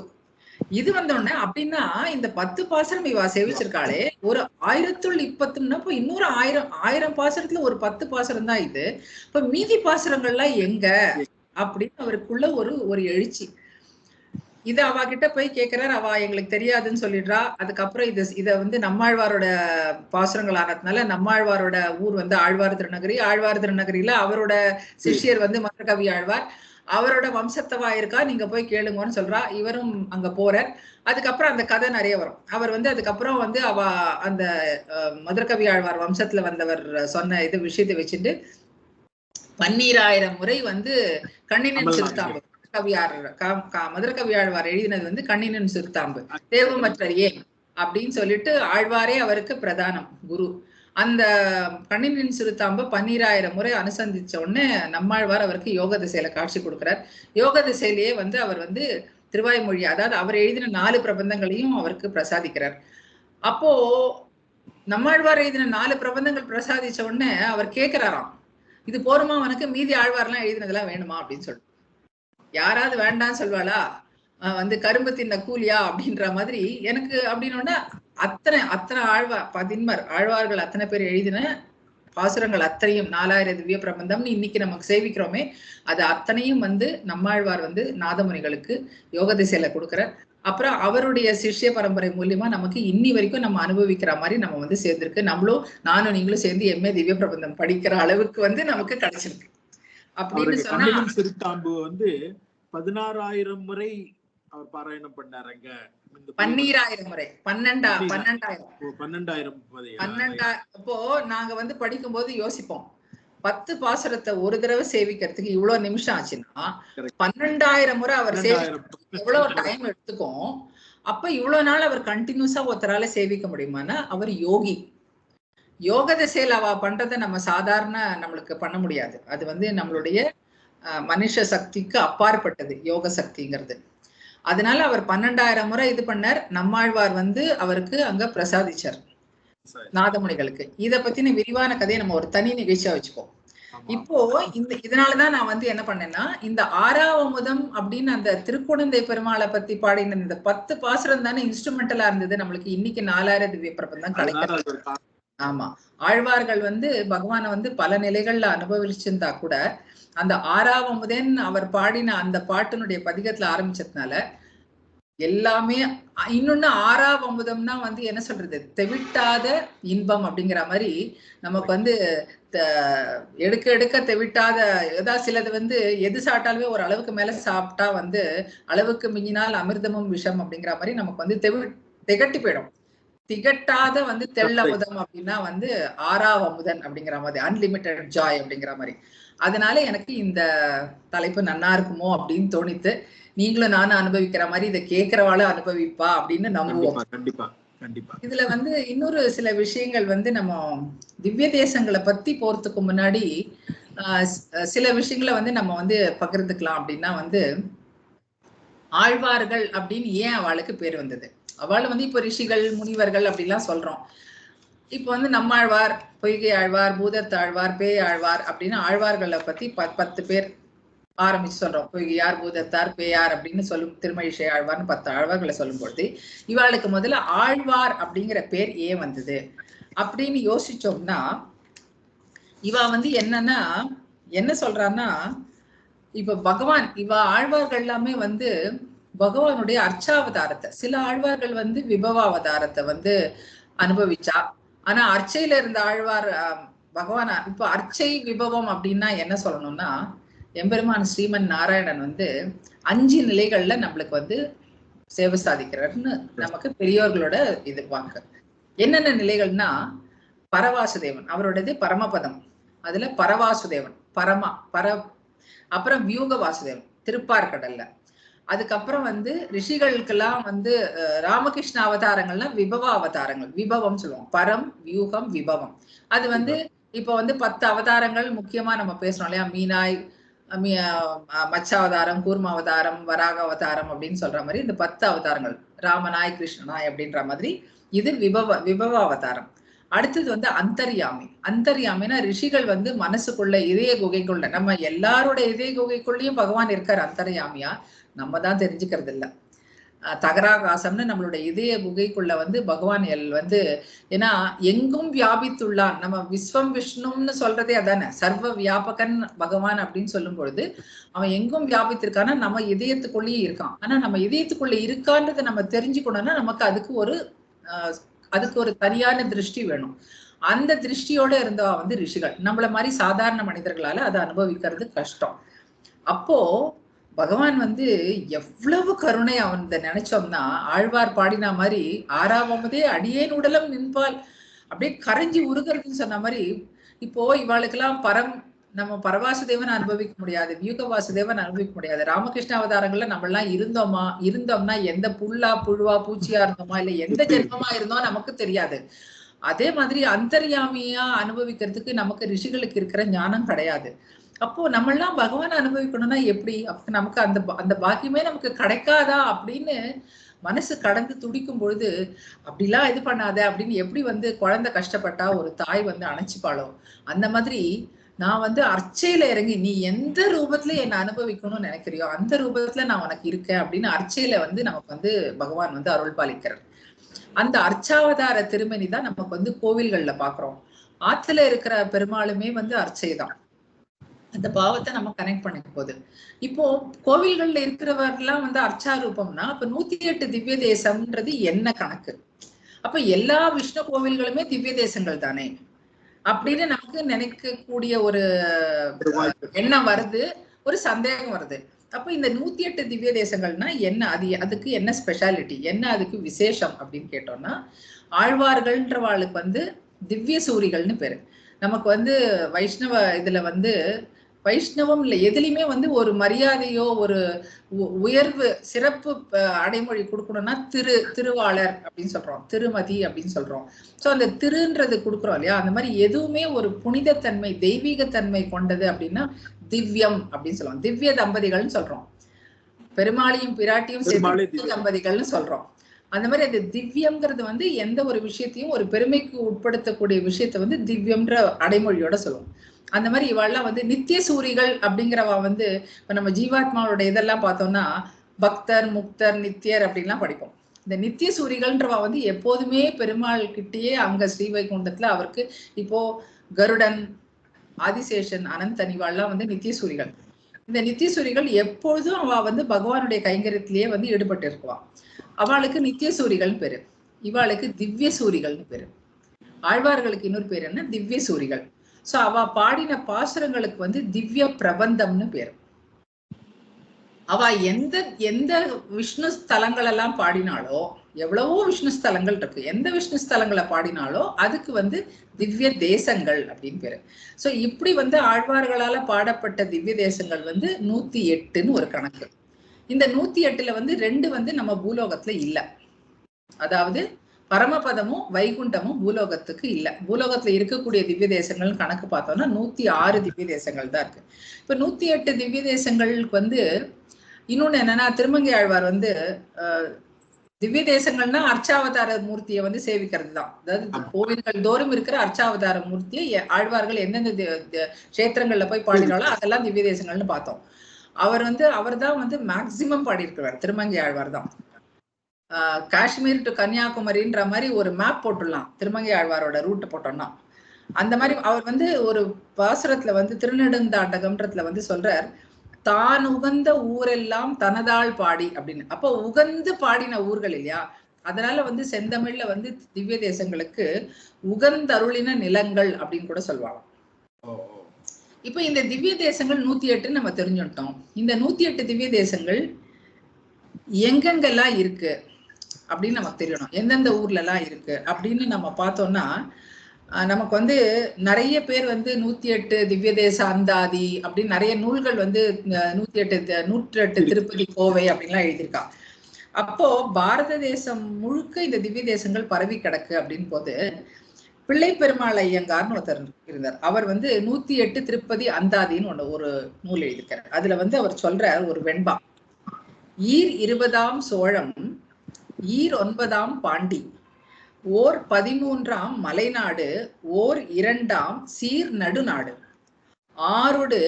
இது வந்தோடனே அப்படின்னா இந்த 10 பாசுரம் இவா சேவிச்சிருக்காளே, ஒரு 1000த்துள் 10ன்னா இப்ப இன்னொரு 1000 பாசுரத்துல ஒரு 10 பாசுரம் தான் இது. இப்ப மீதி பாசுரங்கள்லாம் எங்க அப்படின்னு அவருக்குள்ள ஒரு எழுச்சி. இது அவ கிட்ட போய் கேட்கிறார், அவ எங்களுக்கு தெரியாதுன்னு சொல்லிடுறா. அதுக்கப்புறம் இத வந்து நம்மாழ்வாரோட பாசுரங்கள் ஆனதுனால நம்மாழ்வாரோட ஊர் வந்து ஆழ்வார் திருநகரி, ஆழ்வார் திருநகரியில அவரோட சிஷ்யர் வந்து மதுரகவி ஆழ்வார், அவரோட வம்சத்தவா இருக்கா, நீங்க போய் கேளுங்கன்னு சொல்றா. இவரும் அங்க போறார். அதுக்கப்புறம் அந்த கதை நிறைய வரும். அவர் வந்து அதுக்கப்புறம் வந்து அவ அந்த மதுரகவி ஆழ்வார் வம்சத்துல வந்தவர் சொன்ன இது விஷயத்தை வச்சுட்டு 12000 முறை வந்து கண்ணினின் சிறுத்தாம்பு மதுரகவி ஆழ்வார் எழுதினது வந்து கண்ணினின் சிறுத்தாம்பு தேவமற்ற ஏன் அப்படின்னு சொல்லிட்டு ஆழ்வாரே அவருக்கு பிரதானம் குரு. அந்த கண்ணினின் சிறுத்தாம்பு 12000 முறை அனுசந்திச்ச உடனே நம்மாழ்வார் அவருக்கு யோக திசையில காட்சி கொடுக்கிறார். யோக திசையிலேயே வந்து அவர் வந்து திருவாய்மொழி, அதாவது அவர் எழுதின 4 பிரபந்தங்களையும் அவருக்கு பிரசாதிக்கிறார். அப்போ நம்மாழ்வார் எழுதின 4 பிரபந்தங்கள் பிரசாதிச்ச உடனே அவர் கேட்கிறாராம், இது போருமா உனக்கு, மீதி ஆழ்வார்லாம் எழுதினதெல்லாம் வேணுமா அப்படின்னு சொல்லிட்டு. யாராவது வேண்டான்னு சொல்வாளா, வந்து கரும்பு தின்ன கூலியா அப்படின்ற மாதிரி எனக்கு அப்படின்னோடனே அத்தனை ஆழ்வார்கள் அத்தனை பேர் எழுதின பாசுரங்கள் அத்தனையும் 4000 திவ்ய பிரபந்தம்னு இன்னைக்கு நமக்கு சேவிக்கிறோமே, அது அத்தனையும் வந்து நம்மாழ்வார் வந்து நாதமுனிகளுக்கு யோக திசையில கொடுக்குறார். அப்புறம் அவருடைய சிஷ்ய பரம்பரை மூலியமா நமக்கு இன்னி வரைக்கும் நம்ம அனுபவிக்கிற மாதிரி நம்ம வந்து சேர்ந்திருக்கு. நம்மளும் நானும் நீங்களும் சேர்ந்து எம்ஏ திவ்ய பிரபந்தம் படிக்கிற அளவுக்கு வந்து நமக்கு கிடைச்சிருக்கு. அப்படின்னு சொன்னா
சிறுத்தாம்பு வந்து 16000 முறை அவர் பாராயணம் பண்ணாருங்க.
12000 முறை 12000.
அப்போ நாங்க
வந்து படிக்கும் போது யோசிப்போம், 10 பாசுரத்தை ஒரு தடவை சேவிக்கிறதுக்கு இவ்வளவு நிமிஷம் ஆச்சுன்னா 12,000 முறை அவர் எவ்வளவு டைம் எடுத்துக்கும். அப்ப இவ்வளவு நாள் அவர் கண்டினியூஸா ஒருத்தரால சேவிக்க முடியுமானா அவர் யோகி. யோக திசையில அவ பண்றதை நம்ம சாதாரண நம்மளுக்கு பண்ண முடியாது. அது வந்து நம்மளுடைய மனுஷ சக்திக்கு அப்பாற்பட்டது யோக சக்திங்கிறது. அதனால அவர் 12,000 முறை இது பண்ணார். நம்மாழ்வார் வந்து அவருக்கு அங்க பிரசாதிச்சார் நாதமுனிகளுக்கு. இத பத்தின விரிவான கதையை நம்ம ஒரு தனி நிகழ்ச்சியா வச்சுப்போம். இப்போ இதனாலதான் நான் வந்து என்ன பண்ணேன்னா, இந்த ஆறாவமுதம் அப்படின்னு அந்த திருக்குழந்தை பெருமாளை பத்தி பாடின இந்த 10 பாசுரம் தானே இன்ஸ்ட்ருமெண்டலா இருந்தது நம்மளுக்கு இன்னைக்கு 4000 திவ்ய பிரபந்தம் கிடைக்கிறது. ஆமா, ஆழ்வார்கள் வந்து பகவானை வந்து பல நிலைகள்ல அனுபவிச்சிருந்தா கூட அந்த ஆறாவமுதன் அவர் பாடின அந்த பாட்டினுடைய பதிகத்துல ஆரம்பிச்சதுனால எல்லாமே இன்னொன்னு ஆறாவமுதம்னா வந்து என்ன சொல்றது, தெவிட்டாத இன்பம் அப்படிங்கிற மாதிரி நமக்கு வந்து எடுக்க எடுக்க தெவிட்டாத ஏதாவது சிலது வந்து எது சாப்பிட்டாலுமே ஒரு அளவுக்கு மேல சாப்பிட்டா வந்து அளவுக்கு மிஞ்சினால் அமிர்தமும் விஷம் அப்படிங்கிற மாதிரி நமக்கு வந்து திகட்டி போயிடும். திகட்டாத வந்து தெள்ளமுதம் அப்படின்னா வந்து ஆறாவமுதன் அப்படிங்கிற மாதிரி, அன்லிமிட்டெட் ஜாய் அப்படிங்கிற மாதிரி. அதனால எனக்கு இந்த தலைப்பு நன்னா இருக்குமோ அப்படின்னு தோணித்து, நீங்களும் நானும் அனுபவிக்கிற மாதிரி இதை கேட்கிறவாளும் அனுபவிப்பா அப்படின்னு நம்புவோம். இதுல வந்து இன்னொரு சில விஷயங்கள் வந்து நம்ம திவ்ய தேசங்களை பத்தி போறதுக்கு முன்னாடி சில விஷயங்களை வந்து நம்ம வந்து பகிர்ந்துக்கலாம். அப்படின்னா வந்து ஆழ்வார்கள் அப்படின்னு ஏன் அவளுக்கு பேர் வந்தது? அவள் வந்து இப்ப ரிஷிகள் முனிவர்கள் அப்படிலாம் சொல்றோம். இப்ப வந்து நம்மாழ்வார், பொய்கை ஆழ்வார், பூதத்தாழ்வார், பேய் ஆழ்வார் அப்படின்னு ஆழ்வார்களை பத்தி 10 பேர் ஆரம்பிச்சு சொல்றோம். பொய்கையார், பூதத்தார், பேயார் அப்படின்னு சொல்லும் திருமழிசை ஆழ்வார்னு 10 ஆழ்வார்களை சொல்லும் பொழுது இவாளுக்கு முதல்ல ஆழ்வார் அப்படிங்கிற பேர் ஏன் வந்தது அப்படின்னு யோசிச்சோம்னா, இவா வந்து என்னன்னா என்ன சொல்றான்னா, இப்ப பகவான் ஆழ்வார்கள் எல்லாமே வந்து பகவானுடைய அர்ச்சாவதாரத்தை, சில ஆழ்வார்கள் வந்து விபவாவதாரத்தை வந்து அனுபவிச்சா. ஆனா அர்ச்சையில இருந்த ஆழ்வார் பகவான் இப்ப அர்ச்சை விபவம் அப்படின்னா என்ன சொல்லணும்னா, எம்பெருமான் ஸ்ரீமன் நாராயணன் வந்து 5 நிலைகள்ல நம்மளுக்கு வந்து சேவை சாதிக்கிறார்னு நமக்கு பெரியோர்களோட இது வாக்கு. என்னென்ன நிலைகள்னா, பரவாசுதேவன் அவரோடது பரமபதம், அதுல பரவாசுதேவன் அப்புறம் வியூக வாசுதேவன் திருப்பார்கடல்ல. அதுக்கப்புறம் வந்து ரிஷிகளுக்கெல்லாம் வந்து ராமகிருஷ்ண அவதாரங்கள்லாம் விபவ அவதாரங்கள், விபவம் சொல்லுவோம், பரம் வியூகம் விபவம். அது வந்து இப்ப வந்து 10 அவதாரங்கள் முக்கியமா நம்ம பேசுறோம் இல்லையா, மீனாய், மச்சாவதாரம், கூர்மாவதாரம், வராக அவதாரம் அப்படின்னு சொல்ற மாதிரி இந்த 10 அவதாரங்கள் ராமனாய் கிருஷ்ணனாய் அப்படின்ற மாதிரி இது விபவ அவதாரம். அடுத்தது வந்து அந்தர்யாமினா ரிஷிகள் வந்து மனசுக்குள்ள இதய குகைக்குள்ள, நம்ம எல்லாரோட இதய குகைக்குள்ளேயும் பகவான் இருக்காரு அந்தர்யாமியா, நம்ம தான் தெரிஞ்சுக்கிறது இல்லை. தகராகாசம்னு நம்மளுடைய இதய குகைக்குள்ள வந்து பகவான் வந்து ஏன்னா எங்கும் வியாபித்துள்ளான். நம்ம விஸ்வம் விஷ்ணுன்னு சொல்றதே அதானே, சர்வ வியாபகன் பகவான் அப்படின்னு சொல்லும் பொழுது அவன் எங்கும் வியாபித்திருக்கானா நம்ம இதயத்துக்குள்ளேயே இருக்கான். ஆனா நம்ம இதயத்துக்குள்ள இருக்கான்றதை நம்ம தெரிஞ்சுக்கணும்னா நமக்கு அதுக்கு ஒரு தனியான திருஷ்டி வேணும். அந்த திருஷ்டியோட இருந்தவா வந்து ரிஷிகள். நம்மள மாதிரி சாதாரண மனிதர்களால அதை அனுபவிக்கிறது கஷ்டம். அப்போ பகவான் வந்து எவ்வளவு கருணை அவன் நினைச்சோம்னா, ஆழ்வார் பாடினா மாதிரி ஆறாவதே அடியேன் உடலம் நின்பால் அப்படியே கரைஞ்சி உருகிறதுன்னு சொன்ன மாதிரி, இப்போ இவாளுக்கெல்லாம் நம்ம பரவாசுதேவன் அனுபவிக்க முடியாது, வியூக வாசுதேவன் அனுபவிக்க முடியாது. ராமகிருஷ்ண அவதாரங்கள்ல நம்ம எல்லாம் இருந்தோம்னா எந்த புழுவா பூச்சியா இருந்தோமா இல்ல எந்த ஜென்மமா இருந்தோம் நமக்கு தெரியாது. அதே மாதிரி அந்தர்யாமியா அனுபவிக்கிறதுக்கு நமக்கு ரிஷிகளுக்கு இருக்கிற ஞானம் கிடையாது. அப்போ நம்ம எல்லாம் பகவான் அனுபவிக்கணும்னா எப்படி? அப்ப நமக்கு அந்த பாக்கியமே நமக்கு கிடைக்காதா அப்படின்னு மனசு கடந்து துடிக்கும் பொழுது, அப்படிலாம் இது பண்ணாத அப்படின்னு எப்படி வந்து குழந்தை கஷ்டப்பட்டா ஒரு தாய் வந்து அணைச்சிப்பாளோ, அந்த மாதிரி நான் வந்து அர்ச்சையில இறங்கி நீ எந்த ரூபத்துல என்னை அனுபவிக்கணும்னு நினைக்கிறியோ அந்த ரூபத்துல நான் உனக்கு இருக்கேன் அப்படின்னு அர்ச்சையில வந்து நமக்கு வந்து பகவான் வந்து அருள் பாலிக்கிறார். அந்த அர்ச்சாவதார திருமணி தான் நமக்கு வந்து கோவில்கள்ல பாக்குறோம். ஆத்துல இருக்கிற பெருமாளுமே வந்து அர்ச்சை தான். அந்த பாவத்தை நம்ம கனெக்ட் பண்ணிக்க போகுது. இப்போ கோவில்கள்ல இருக்கிறவர்லாம் வந்து அர்ச்சாரூபம்னா அப்ப 108 திவ்ய தேசம்ன்றது என்ன கணக்கு? அப்ப எல்லா விஷ்ணு கோவில்களுமே திவ்ய தேசங்கள் தானே அப்படின்னு நமக்கு நினைக்கக்கூடிய ஒரு எண்ணம் வருது, ஒரு சந்தேகம் வருது. அப்ப இந்த 108 திவ்ய தேசங்கள்னா என்ன? அதுக்கு என்ன ஸ்பெஷாலிட்டி, என்ன அதுக்கு விசேஷம் அப்படின்னு கேட்டோம்னா, ஆழ்வார்கள்ன்றவாளுக்கு வந்து திவ்ய சூரிகள்னு பேரு. நமக்கு வந்து வைஷ்ணவ இதுல வந்து வைஷ்ணவம் இல்லை எதுலையுமே வந்து ஒரு மரியாதையோ ஒரு உயர்வு சிறப்பு அடைமொழி கொடுக்கணும்னா திருவாளர் அப்படின்னு சொல்றோம், திருமதி அப்படின்னு சொல்றோம். சோ அந்த திருன்றது கொடுக்குறோம் இல்லையா, அந்த மாதிரி எதுவுமே ஒரு புனிதத்தன்மை தெய்வீகத்தன்மை கொண்டது அப்படின்னா திவ்யம் அப்படின்னு சொல்லுவோம். திவ்ய தம்பதிகள்னு சொல்றோம். பெருமாளையும் பிராட்டியும் சேர்த்து தம்பதிகள்னு சொல்றோம். அந்த மாதிரி அந்த திவ்யம்ங்கிறது வந்து எந்த ஒரு விஷயத்தையும் ஒரு பெருமைக்கு உட்படுத்தக்கூடிய விஷயத்த வந்து திவ்யம்ன்ற அடைமொழியோட சொல்லுவோம். அந்த மாதிரி இவாள்லாம் வந்து நித்திய சூரிகள் அப்படிங்கிறவா வந்து இப்ப நம்ம ஜீவாத்மாவோட இதெல்லாம் பார்த்தோம்னா பக்தர் முக்தர் நித்தியர் அப்படின்லாம் படிப்போம். இந்த நித்திய சூரிகள்ன்றவா வந்து எப்போதுமே பெருமாள் கிட்டேயே அங்க ஸ்ரீவைகுண்டத்துல அவருக்கு இப்போ கருடன் ஆதிசேஷன் அனந்தன் இவாள்லாம் வந்து நித்திய சூரிகள். இந்த நித்திய சூரிகள் எப்பொழுதும் அவ வந்து பகவானுடைய கைங்கரியத்திலேயே வந்து ஈடுபட்டு இருக்குவா. அவளுக்கு நித்திய சூரிகள்னு பேரு, இவாளுக்கு திவ்ய சூரிகள்னு பேரு. ஆழ்வார்களுக்கு இன்னொரு பேர் என்ன, திவ்ய சூரிகள். சோ அவ பாடின பாசுரங்களுக்கு வந்து திவ்ய பிரபந்தம்னு பேரு. அவ எந்த எந்த விஷ்ணு ஸ்தலங்கள் எல்லாம் பாடினாலோ, எவ்வளவோ விஷ்ணு ஸ்தலங்கள் இருக்கு, எந்த விஷ்ணு ஸ்தலங்களை பாடினாலோ அதுக்கு வந்து திவ்ய தேசங்கள் அப்படின்னு பேரு. சோ இப்படி வந்து ஆழ்வார்களால பாடப்பட்ட திவ்ய தேசங்கள் வந்து 108ன்னு ஒரு கணக்கு. இந்த 108ல வந்து 2 வந்து நம்ம பூலோகத்துல இல்ல. அதாவது பரமபதமும் வைகுண்டமும் பூலோகத்துக்கு இல்ல. பூலோகத்துல இருக்கக்கூடிய திவ்ய தேசங்கள் கணக்கு பார்த்தோம்னா 106 திவ்ய தேசங்கள் தான் இருக்கு. இப்ப 108 திவ்ய தேசங்களுக்கு வந்து இன்னொன்னு என்னன்னா, திருமங்கை ஆழ்வார் வந்து திவ்ய தேசங்கள்னா அர்ச்சாவதார மூர்த்தியை வந்து சேவிக்கிறது தான். அதாவது கோவில்கள் தோறும் இருக்கிற அர்ச்சாவதார மூர்த்தியை ஆழ்வார்கள் எந்தெந்த கஷேத்திரங்கள்ல போய் பாடினாலும் அதெல்லாம் திவ்ய தேசங்கள்னு பார்த்தோம். அவர் தான் வந்து மேக்சிமம் பாடியிருக்கிறார். திருமங்கை ஆழ்வார் தான். காஷ்மீர் டு கன்னியாகுமரின்ற மாதிரி ஒரு மேப் போட்டுடலாம் திருமங்கை ஆழ்வாரோட ரூட் போட்டோம்னா. அந்த மாதிரி அவர் வந்து ஒரு பாசுரத்துல வந்து திருநெடுந்தாண்டகம்ன்றதுல வந்து சொல்றார், தான் உகந்த ஊரெல்லாம் தனதாள் பாடி அப்படின்னு. அப்போ உகந்து பாடின ஊர்கள் இல்லையா, அதனால வந்து செந்தமிழ்ல வந்து திவ்ய தேசங்களுக்கு உகந்தருளின நிலங்கள் அப்படின்னு கூட சொல்லுவாங்க. இப்ப இந்த திவ்ய தேசங்கள் 108 நம்ம தெரிஞ்சுட்டோம். இந்த 108 திவ்ய தேசங்கள் எங்கெங்கெல்லாம் இருக்கு அப்படின்னு நமக்கு தெரியணும். எந்தெந்த ஊர்ல எல்லாம் இருக்கு அப்படின்னு நம்ம பார்த்தோம்னா, நமக்கு வந்து நிறைய பேர் வந்து 108 திவ்ய தேச அந்தாதி அப்படின்னு நிறைய நூல்கள் வந்து 108 திருப்பதி கோவை அப்படின்லாம் எழுதியிருக்கா. அப்போ பாரத தேசம் முழுக்க இந்த திவ்ய தேசங்கள் பரவி கிடக்கு அப்படின்னு போது பிள்ளை பெருமாள் ஐயங்கார்னு ஒருத்தர் இருந்தார். அவர் வந்து 108 திருப்பதி அந்தாதின்னு ஒரு நூல் எழுதியிருக்காரு. அதுல வந்து அவர் சொல்ற ஒரு வெண்பா, ஈர் 20ஆம் சோழம், ஈர் 9ஆம் பாண்டி, ஓர் 13ஆம் மலைநாடு, ஓர் 2ஆம் சீர் நடுநாடு, ஆறுடு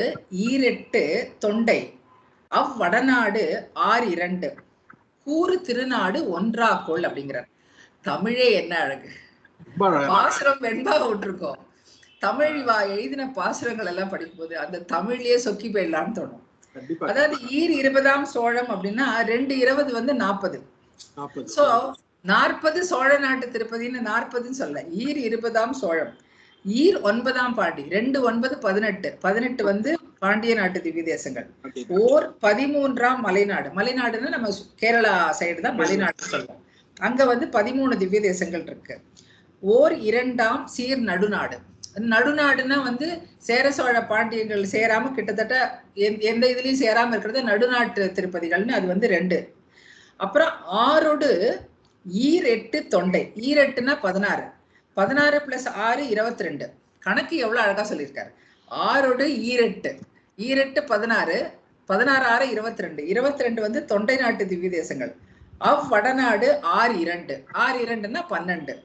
ஈரெட்டு தொண்டை, அவ்வடநாடு 6 கூறு திருநாடு ஒன்றாக்கோள் அப்படிங்கிறார். தமிழே என்ன அழகு! பாசுரம் வெண்பா விட்டுருக்கோம். தமிழ் எழுதின பாசுரங்கள் எல்லாம் படிக்கும்போது அந்த தமிழ்லயே சொக்கி போயிடலான்னு தோணும். அதாவது ஈர் 20ஆம் சோழம் அப்படின்னா 2 வந்து 40. சோ 40 சோழ நாட்டு திருப்பதின்னு 40ன்னு சொல்ல, ஈர் 20ஆம் சோழம், ஈர் 9ஆம் பாண்டி, 2 9 18, 18 வந்து பாண்டிய நாட்டு திவ்ய தேசங்கள், ஓர் 13ஆம் மலைநாடு, மலைநாடுன்னா நம்ம கேரளா சைடு தான் மலைநாடு சொல்லுவோம், அங்க வந்து 13 திவ்ய தேசங்கள் இருக்கு, ஓர் 2ஆம் சீர் நடுநாடு, நடுநாடுன்னா வந்து சேர சோழ பாண்டியங்கள் சேராம கிட்டத்தட்ட எந்த இதுலயும் சேராம இருக்கிறது நடுநாட்டு திருப்பதிகள்னு அது வந்து 2. அப்புறம் ஆறோடு ஈரெட்டு தொண்டை, ஈரெட்டுனா 16, 16 + 6 22, கணக்கு எவ்வளவு அழகா சொல்லியிருக்காரு. ஆறோடு ஈரெட்டு, ஈரெட்டு 16, 16 6 22, 22 வந்து தொண்டை நாட்டு திவ்ய தேசங்கள், அவ்வடநாடு 6 2ன்னா 12,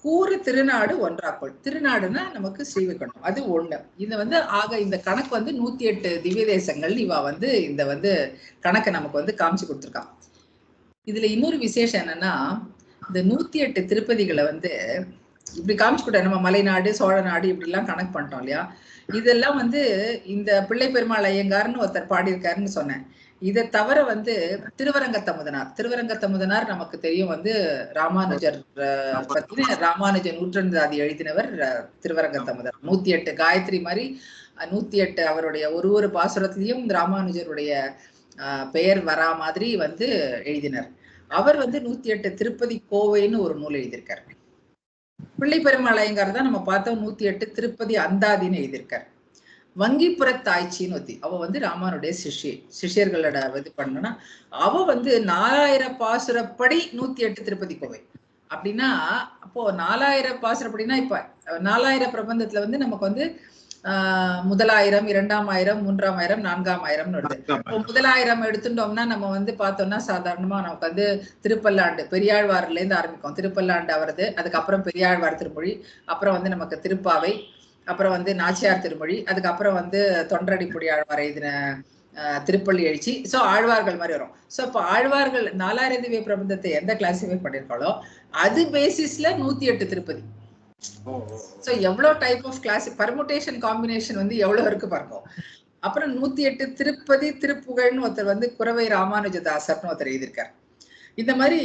கூறு திருநாடு ஒன்றாக்கோள், திருநாடுன்னா நமக்கு ஸ்ரீவைகுண்டம், அது 1. இது வந்து ஆக இந்த கணக்கு வந்து 108 திவ்ய தேசங்கள் இவ வந்து இந்த வந்து கணக்கை நமக்கு வந்து காமிச்சு கொடுத்துருக்கான். இதுல இன்னொரு விசேஷம் என்னன்னா, இந்த 108 திருப்பதிகளை வந்து இப்படி காமிச்சு கொடுத்த நம்ம மலைநாடு சோழ நாடு இப்படி எல்லாம் கணக்கு பண்ணிட்டோம் இல்லையா, இதெல்லாம் வந்து இந்த பிள்ளை பெருமாள் ஐயங்கார்னு ஒருத்தர் பாடியிருக்காருன்னு சொன்னேன். இதை தவிர வந்து திருவரங்கத்தமுதனார் நமக்கு தெரியும் வந்து ராமானுஜர் பத்தின ராமானுஜ நூற்றந்தாதி எழுதினவர் திருவரங்கத்தமுதனார். 108 காயத்ரி மாதிரி 108 அவருடைய ஒரு பாசுரத்திலையும் ராமானுஜருடைய பெயர் வரா மாதிரி வந்து எழுதினார். அவர் வந்து 108 திருப்பதி கோவைன்னு ஒரு நூல் எழுதியிருக்காரு. பிள்ளை பெருமாள் ஐயங்கார் தான் நம்ம பார்த்தோம் 108 திருப்பதி அந்தாதின்னு எழுதியிருக்காரு. வங்கிப்புற தாய்ச்சின்னு ஒத்தி, அவ வந்து ராமானுடைய சிஷ்யர்களோட இது பண்ணனா, அவ வந்து 4000 பாசுரப்படி 108 திருப்பதி கோவை அப்படின்னா, அப்போ 4000 பாசுரப்படினா இப்ப 4000 பிரபந்தத்துல வந்து நமக்கு வந்து முதலாயிரம், 2,000, 3,000, 4,000 வருது. இப்போ 1000 எடுத்துட்டோம்னா நம்ம வந்து பார்த்தோம்னா சாதாரணமா நமக்கு வந்து திருப்பல்லாண்டு பெரியாழ்வார்ல இருந்து ஆரம்பிக்கும். திருப்பல்லாண்டு அவரது, அதுக்கப்புறம் பெரியாழ்வார் திருமொழி, அப்புறம் வந்து நமக்கு திருப்பாவை, அப்புறம் வந்து நாச்சியார் திருமொழி, அதுக்கப்புறம் வந்து தொண்டரடிப்பொடி ஆழ்வார் எழுதின திருப்பள்ளி எழுச்சி. சோ ஆழ்வார்கள் மாதிரி வரும். சோ இப்போ ஆழ்வார்கள் 4000 திவ்ய பிரபந்தத்தை எந்த கிளாசிஃபை பண்ணிருக்காளோ அது பேசிஸ்ல 108 திருப்பதி. சோ எவ்வளவு type of class permutation combination வந்து எவ்வளவு இருக்கு பாருங்க. அப்புறம் 108 திருப்பதி திருப்புகழ்னு ஒருத்தர் வந்து குரவை ராமானுஜதாசர்னு ஒருத்தர் எழுதியிருக்காரு. இந்த மாதிரி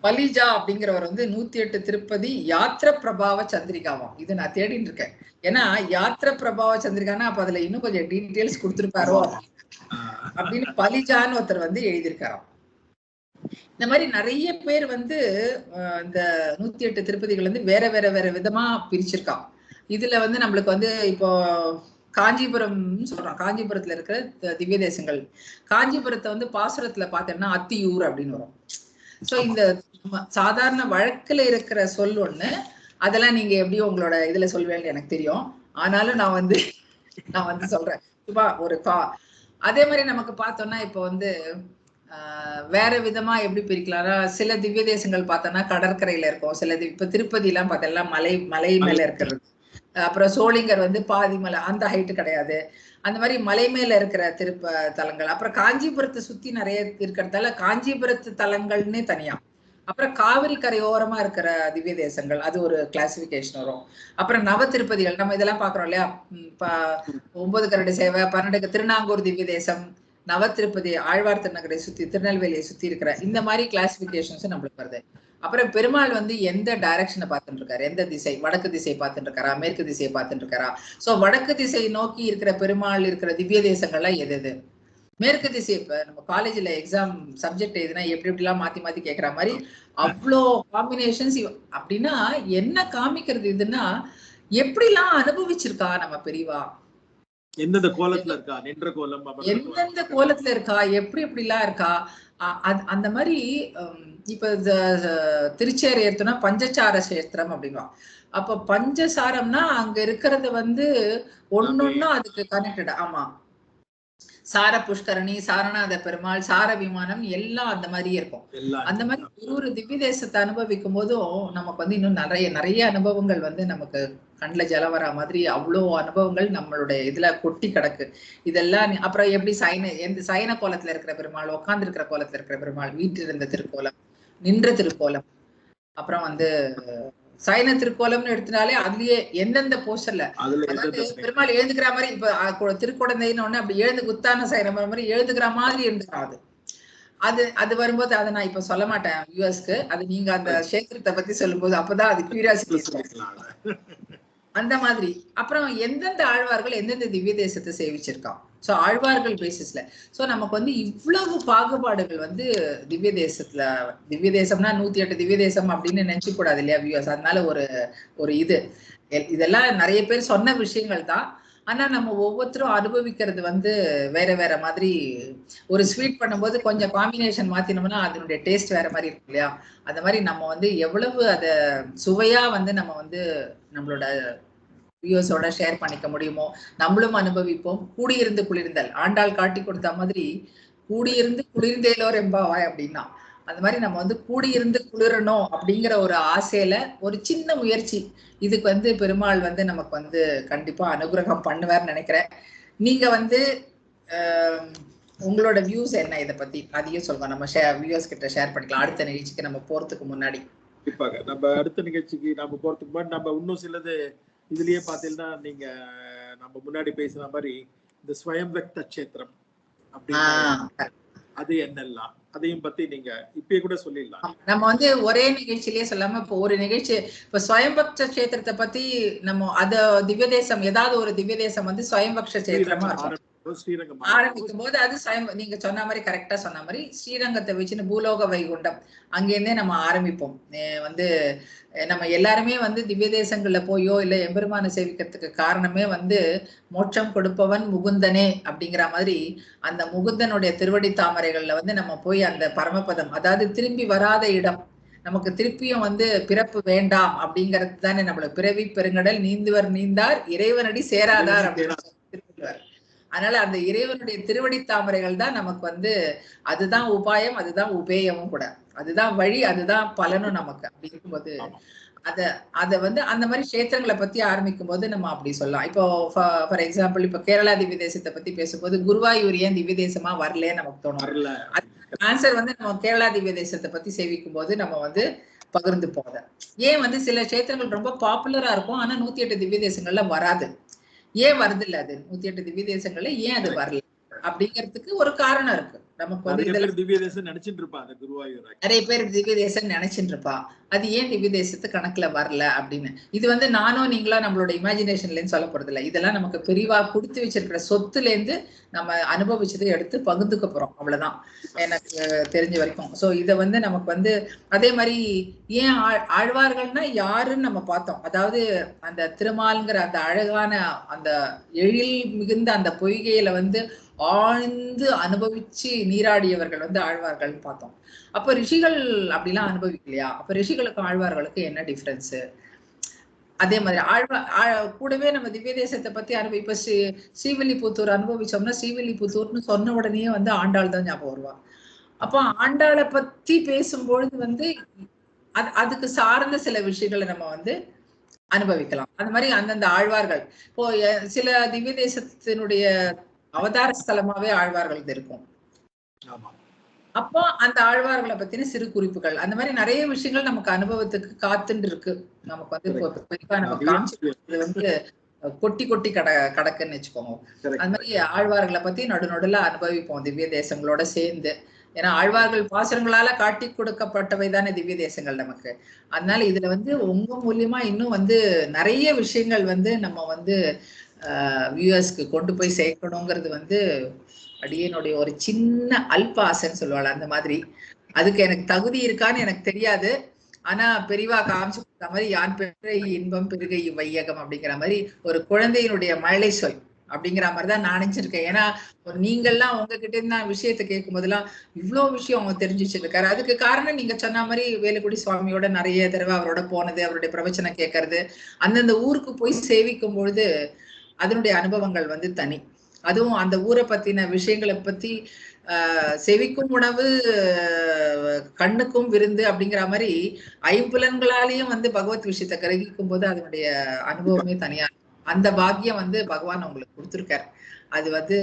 பலிஜா அப்படிங்கிறவர் வந்து 108 திருப்பதி யாத்திர பிரபாவ சந்திரிகாவாம். இது நான் தேடிட்டு இருக்கேன். ஏன்னா யாத்திர பிரபாவ சந்திரிகானா அப்ப அதுல இன்னும் கொஞ்சம் டீட்டெயில்ஸ் கொடுத்திருப்பாரோ அப்படின்னு பலிஜான்னு ஒருத்தர் வந்து எழுதியிருக்காராம். இந்த மாதிரி நிறைய பேர் வந்து இந்த 108 திருப்பதிகள் வந்து வேற வேற வேற விதமா பிரிச்சிருக்கான். இதுல வந்து நம்மளுக்கு வந்து இப்போ காஞ்சிபுரம் சொல்றோம், காஞ்சிபுரத்துல இருக்கிற திவ்ய தேசங்கள். காஞ்சிபுரத்தை வந்து பாசுரத்துல பார்த்தோம்னா அத்தியூர் அப்படின்னு வரும். சோ இந்த சாதாரண வழக்குல இருக்கிற சொல் ஒண்ணு, அதெல்லாம் நீங்க எப்படி உங்களோட இதுல சொல்வேன்னு எனக்கு தெரியும். ஆனாலும் நான் வந்து சொல்றேன் சும்மா ஒரு அதே மாதிரி நமக்கு பார்த்தோம்னா இப்போ வந்து வேற விதமா எப்படி பிரிக்கலாம்னா, சில திவ்ய தேசங்கள் பார்த்தோம்னா கடற்கரையில இருக்கும். சில இப்ப திருப்பதி எல்லாம் பார்த்தோம்னா மலை மேல இருக்கிறது. அப்புறம் சோளிங்கர் வந்து பாதி மலை, அந்த ஹைட்டு கிடையாது. அந்த மாதிரி மலை மேல இருக்கிற தலங்கள். அப்புறம் காஞ்சிபுரத்தை சுத்தி நிறைய இருக்கிறதால காஞ்சிபுரத்து தலங்கள்னு தனியா. அப்புறம் காவிரி கரையோரமா இருக்கிற திவ்ய தேசங்கள், அது ஒரு கிளாசிபிகேஷன் வரும். அப்புறம் நவ திருப்பதிகள் நம்ம இதெல்லாம் பாக்குறோம் இல்லையா, 9 கரடு சேவை, 12 திருநாங்கூர் திவ்ய தேசம், நவ திருப்பதி, ஆழ்வார் திருநகரை சுத்தி, திருநெல்வேலியை சுத்தி இருக்கிற இந்த மாதிரி கிளாசிபிகேஷன்ஸ் நம்மளுக்கு வருது. அப்புறம் பெருமாள் வந்து எந்த டைரக்ஷனை பார்த்துட்டு இருக்காரு, எந்த திசை, வடக்கு திசை பார்த்துட்டு இருக்காரா, மேற்கு திசையை பார்த்துட்டு இருக்காரா. சோ வடக்கு திசை நோக்கி இருக்கிற பெருமாள் இருக்கிற திவ்ய தேசங்கள்லாம் எது, மேற்கு திசை. இப்ப நம்ம காலேஜ்ல எக்ஸாம் சப்ஜெக்ட் எதுனா எப்படி எப்படிலாம் மாத்தி மாத்தி கேட்கற மாதிரி அவ்வளோ காம்பினேஷன்ஸ். அப்படின்னா என்ன காமிக்கிறது இதுன்னா, எப்படிலாம் அனுபவிச்சிருக்கா நம்ம பெரியவா,
எந்தெந்த கோலத்துல இருக்கா, நின்ற கோலம்,
எந்தெந்த கோலத்துல இருக்கா, எப்படி எப்படிலாம் இருக்கா. அந்த மாதிரி இப்ப திருச்சேரி எடுத்தோம்னா பஞ்சசார சேத்திரம் அப்படின்னா, அப்ப பஞ்சசாரம்னா அங்க இருக்கிறது வந்து ஒன்னொன்னும் அதுக்கு கனெக்டட். ஆமா, சார புஷ்கரணி, சாரநாத பெருமாள், சார விமானம் எல்லாம் அந்த மாதிரியே இருக்கும். அந்த மாதிரி ஒரு திவ்ய தேசத்தை அனுபவிக்கும் போதும் நமக்கு வந்து இன்னும் நிறைய நிறைய அனுபவங்கள் வந்து நமக்கு கண்ணுல ஜலம் வரா மாதிரி அவ்வளோ அனுபவங்கள் நம்மளுடைய இதுல கொட்டி கிடக்கு. இதெல்லாம் அப்புறம் எப்படி சயன கோலத்துல இருக்கிற பெருமாள், உட்கார்ந்து இருக்கிற கோலத்துல இருக்கிற பெருமாள், வீட்டில் இருந்த திருக்கோலம், நின்ற திருக்கோலம், அப்புறம் வந்து சயன திருக்கோலம்னு எடுத்துனாலே அதுலயே எந்தெந்த போஸ்டர்ல அதாவது பெருமாள் எழுந்துக்கிற மாதிரி, இப்ப திருக்குடந்தைன்னு ஒண்ணு அப்படி எழுந்து குத்தான சயனம் மாதிரி எழுந்துக்கிற மாதிரி இருந்துக்காது. அது வரும்போது அதை நான் இப்ப சொல்ல மாட்டேன் வியூவர்ஸ்க்கு. அது நீங்க அந்த கஷேத்திரத்தை பத்தி சொல்லும் போது அப்பதான் அது கியூரியாசிட்டி அந்த மாதிரி. அப்புறம் எந்தெந்த ஆழ்வார்கள் எந்தெந்த திவ்ய தேசத்தை சேவிச்சிருக்கான். சோ ஆழ்வார்கள் பேசிஸ்ல சோ நமக்கு வந்து இவ்வளவு பாகுபாடுகள் வந்து திவ்ய தேசத்துல. திவ்ய தேசம்னா 108 திவ்ய தேசம் அப்படின்னு நினைச்சு கூடாது இல்லையா வியூவர்ஸ். அதனால ஒரு இதெல்லாம் நிறைய பேர் சொன்ன விஷயங்கள் தான். ஆனா நம்ம ஒவ்வொருத்தரும் அனுபவிக்கிறது வந்து வேற வேற மாதிரி. ஒரு ஸ்வீட் பண்ணும்போது கொஞ்சம் காம்பினேஷன் மாத்தினோம்னா அதனுடைய டேஸ்ட் வேற மாதிரி இருக்கும் இல்லையா. அந்த மாதிரி நம்ம வந்து எவ்வளவு அத சுவையா வந்து நம்ம வந்து நம்மளோட வியூவர்ஸோட ஷேர் பண்ணிக்க முடியுமோ நம்மளும் அனுபவிப்போம். கூடியிருந்து குளிர்ந்தல், ஆண்டாள் காட்டி கொடுத்த மாதிரி கூடியிருந்து குளிர்ந்தேலோ ரெம்பாவாய் அப்படின்னா, அந்த மாதிரி நம்ம வந்து கூடியிருந்து குளிரணும் அப்படிங்கிற ஒரு ஆசையில ஒரு சின்ன முயற்சி. இதுக்கு வந்து பெருமாள் வந்து நமக்கு வந்து கண்டிப்பா அனுகிரகம் பண்ணுவார்னு நினைக்கிறேன். நீங்க வந்து உங்களோட வியூஸ் என்ன இதை பத்தி அதையும் சொல்லுங்க. நம்ம வியூவர்ஸ் கிட்ட ஷேர் பண்ணிக்கலாம் அடுத்த நிகழ்ச்சிக்கு நம்ம போறதுக்கு முன்னாடி.
கண்டிப்பாக நம்ம அடுத்த நிகழ்ச்சிக்கு நம்ம போறதுக்கு முன்னாடி நம்ம இன்னும் சிலது இதுலயே பாத்தீங்கன்னா, நீங்க நம்ம முன்னாடி பேசுற மாதிரி இந்த ஸ்வயம்வக்த கஷேத்திரம் அப்படின்னு அது என்னெல்லாம், அதையும் பத்தி நீங்க இப்பயே கூட சொல்லிடலாம்.
நம்ம வந்து ஒரே நிகழ்ச்சியிலேயே சொல்லாம இப்போ ஒரு நிகழ்ச்சி இப்ப ஸ்வயம்பக்ஷ கஷேத்திரத்தை பத்தி நம்ம அத திவ்ய தேசம் ஏதாவது ஒரு திவ்ய தேசம் வந்து ஸ்வயம்பக்ஷ கஷேத்திரமா இருக்கும்.
ஸ்ரீரங்கம்
ஆரம்பிக்கும் போது அது நீங்க சொன்ன மாதிரி கரெக்டா சொன்ன மாதிரி ஸ்ரீரங்கத்தை வச்சுன்னு பூலோக வைகுண்டம் அங்கேருந்தே நம்ம ஆரம்பிப்போம். வந்து நம்ம எல்லாருமே வந்து திவ்ய தேசங்கள்ல போயோ இல்ல எம்பெருமான சேவிக்கிறதுக்கு காரணமே வந்து மோட்சம் கொடுப்பவன் முகுந்தனே அப்படிங்கிற மாதிரி அந்த முகுந்தனுடைய திருவடி தாமரைகள்ல வந்து நம்ம போய் அந்த பரமபதம், அதாவது திரும்பி வராத இடம், நமக்கு திருப்பியும் வந்து பிறப்பு வேண்டாம் அப்படிங்கிறது தானே நம்மளுக்கு பிறவி பெருங்கடல் நீந்துவர் நீந்தார் இறைவனடி சேராதார் அப்படின்னு திருவள்ளுவர். அதனால அந்த இறைவனுடைய திருவடி தாமரைகள் தான் நமக்கு வந்து அதுதான் உபாயம், அதுதான் உபேயமும் கூட, அதுதான் வழி, அதுதான் பலனும் நமக்கு. அப்படி இருக்கும்போது அத வந்து அந்த மாதிரி கஷேத்திரங்களை பத்தி ஆரம்பிக்கும் போது நம்ம அப்படி சொல்லலாம். இப்போ ஃபார் எக்ஸாம்பிள் இப்ப கேரளா திவ்ய தேசத்தை பத்தி பேசும்போது குருவாயூர் ஏன் திவ்ய தேசமா வரலன்னு நமக்கு தோணும். ஆன்சர் வந்து நம்ம கேரளா திவ்ய தேசத்தை பத்தி சேவிக்கும் போது நம்ம வந்து பகிர்ந்து போத ஏன் வந்து சில கஷேத்திரங்கள் ரொம்ப பாப்புலரா இருக்கும் ஆனா 108 திவ்ய தேசங்கள்ல வராது. ஏன் வருது இல்ல அது 108 திவ்ய தேசங்கள்ல ஏன் அது வரல அப்படிங்கிறதுக்கு ஒரு காரணம் இருக்கு. நமக்கு வந்து
திவ்ய தேசம் நினைச்சிட்டு இருப்பாங்க குருவாயூர்,
நிறைய பேர் திவ்ய தேசம் நினைச்சிட்டு இருப்பா, அது ஏன் திவ்ய தேசத்து கணக்குல வரல அப்படின்னு. இது வந்து நானும் நீங்களா நம்மளோட இமேஜினேஷன்ல இருந்து சொல்ல போறது இல்லை, இதெல்லாம் நமக்கு பெரிவா கொடுத்து வச்சிருக்கிற சொத்துல இருந்து நம்ம அனுபவிச்சதை எடுத்து பகிர்ந்துக்க போறோம், அவ்வளவுதான் எனக்கு தெரிஞ்ச வரைக்கும். சோ இத வந்து நமக்கு வந்து அதே மாதிரி ஏன் ஆழ்வார்கள்னா யாருன்னு நம்ம பார்த்தோம். அதாவது அந்த திருமால்ங்கிற அந்த அழகான அந்த எழில் மிகுந்த அந்த பொய்கையில வந்து ஆழ்ந்து அனுபவிச்சு நீராடியவர்கள் வந்து ஆழ்வார்கள்னு பார்த்தோம். அப்ப ரிஷிகள் அப்படிலாம் அனுபவிக்கலையா? அப்ப ரிஷிகளுக்கும் ஆழ்வார்களுக்கு என்ன டிஃபரன்ஸ்? அதே மாதிரி கூடவே நம்ம திவ்ய தேசத்தை பத்தி இப்ப ஸ்ரீவில்லிபுத்தூர் அனுபவிச்சோம்னா ஸ்ரீவில்லிபுத்தூர்னு சொன்ன உடனே வந்து ஆண்டாள் தான் ஞாபகம் வருவா. அப்போ ஆண்டாளை பத்தி பேசும்பொழுது வந்து அதுக்கு சார்ந்த சில விஷயங்களை நம்ம வந்து அனுபவிக்கலாம். அந்த மாதிரி அந்தந்த ஆழ்வார்கள் இப்போ சில திவ்ய தேசத்தினுடைய அவதார ஸ்தலமாவே ஆழ்வார்கள் இருக்கும். அப்போ அந்த ஆழ்வார்களை பத்தின சிறு குறிப்புகள், அந்த மாதிரி நிறைய விஷயங்கள் நமக்கு அனுபவத்துக்கு காத்துட்டு இருக்கு. நமக்கு வந்து நம்ம காமிச்சு வந்து கொட்டி கொட்டி கடக்குன்னு வச்சுக்கோங்க. அது மாதிரி ஆழ்வார்களை பத்தி நடுநடுல அனுபவிப்போம் திவ்ய தேசங்களோட சேர்ந்து. ஏன்னா ஆழ்வார்கள் பாசுரங்களால காட்டி கொடுக்கப்பட்டவை தானே திவ்ய தேசங்கள் நமக்கு. அதனால இதுல வந்து உங்க மூலியமா இன்னும் வந்து நிறைய விஷயங்கள் வந்து நம்ம வந்து வியூவர்ஸ்க்கு கொண்டு போய் சேர்க்கணுங்கிறது வந்து அடியனுடைய ஒரு சின்ன அல்ப ஆசைன்னு சொல்லுவாள். அந்த மாதிரி அதுக்கு எனக்கு தகுதி இருக்கான்னு எனக்கு தெரியாது. ஆனா பெரிவா காமிச்சு கொடுத்த மாதிரி யான் பெருகை இன்பம் பெருகை வையகம் அப்படிங்கிற மாதிரி ஒரு குழந்தையினுடைய மழலை சொல் அப்படிங்கிற மாதிரிதான் நான் நினைச்சிருக்கேன். ஏன்னா நீங்கள்லாம் உங்ககிட்ட இருந்து நான் விஷயத்தை கேட்கும் போதெல்லாம் இவ்வளவு விஷயம் அவங்க தெரிஞ்சு வச்சிருக்காரு. அதுக்கு காரணம் நீங்க சொன்ன மாதிரி வேலுக்குடி சுவாமியோட நிறைய தடவை அவரோட போனது, அவருடைய பிரவச்சனம் கேட்கறது, அந்தந்த ஊருக்கு போய் சேவிக்கும் பொழுது அதனுடைய அனுபவங்கள் வந்து தனி. அதுவும் அந்த ஊரை பத்தின விஷயங்களை பத்தி செவிக்கும் உணவு கண்ணுக்கும் விருந்து அப்படிங்கிற மாதிரி ஐம்புலன்களாலேயும் வந்து பகவத் விஷயத்தை கிரகிக்கும் போது அதனுடைய அனுபவமே தனியா. அந்த பாக்கியம் வந்து பகவான் உங்களுக்கு கொடுத்துருக்காரு. அது வந்து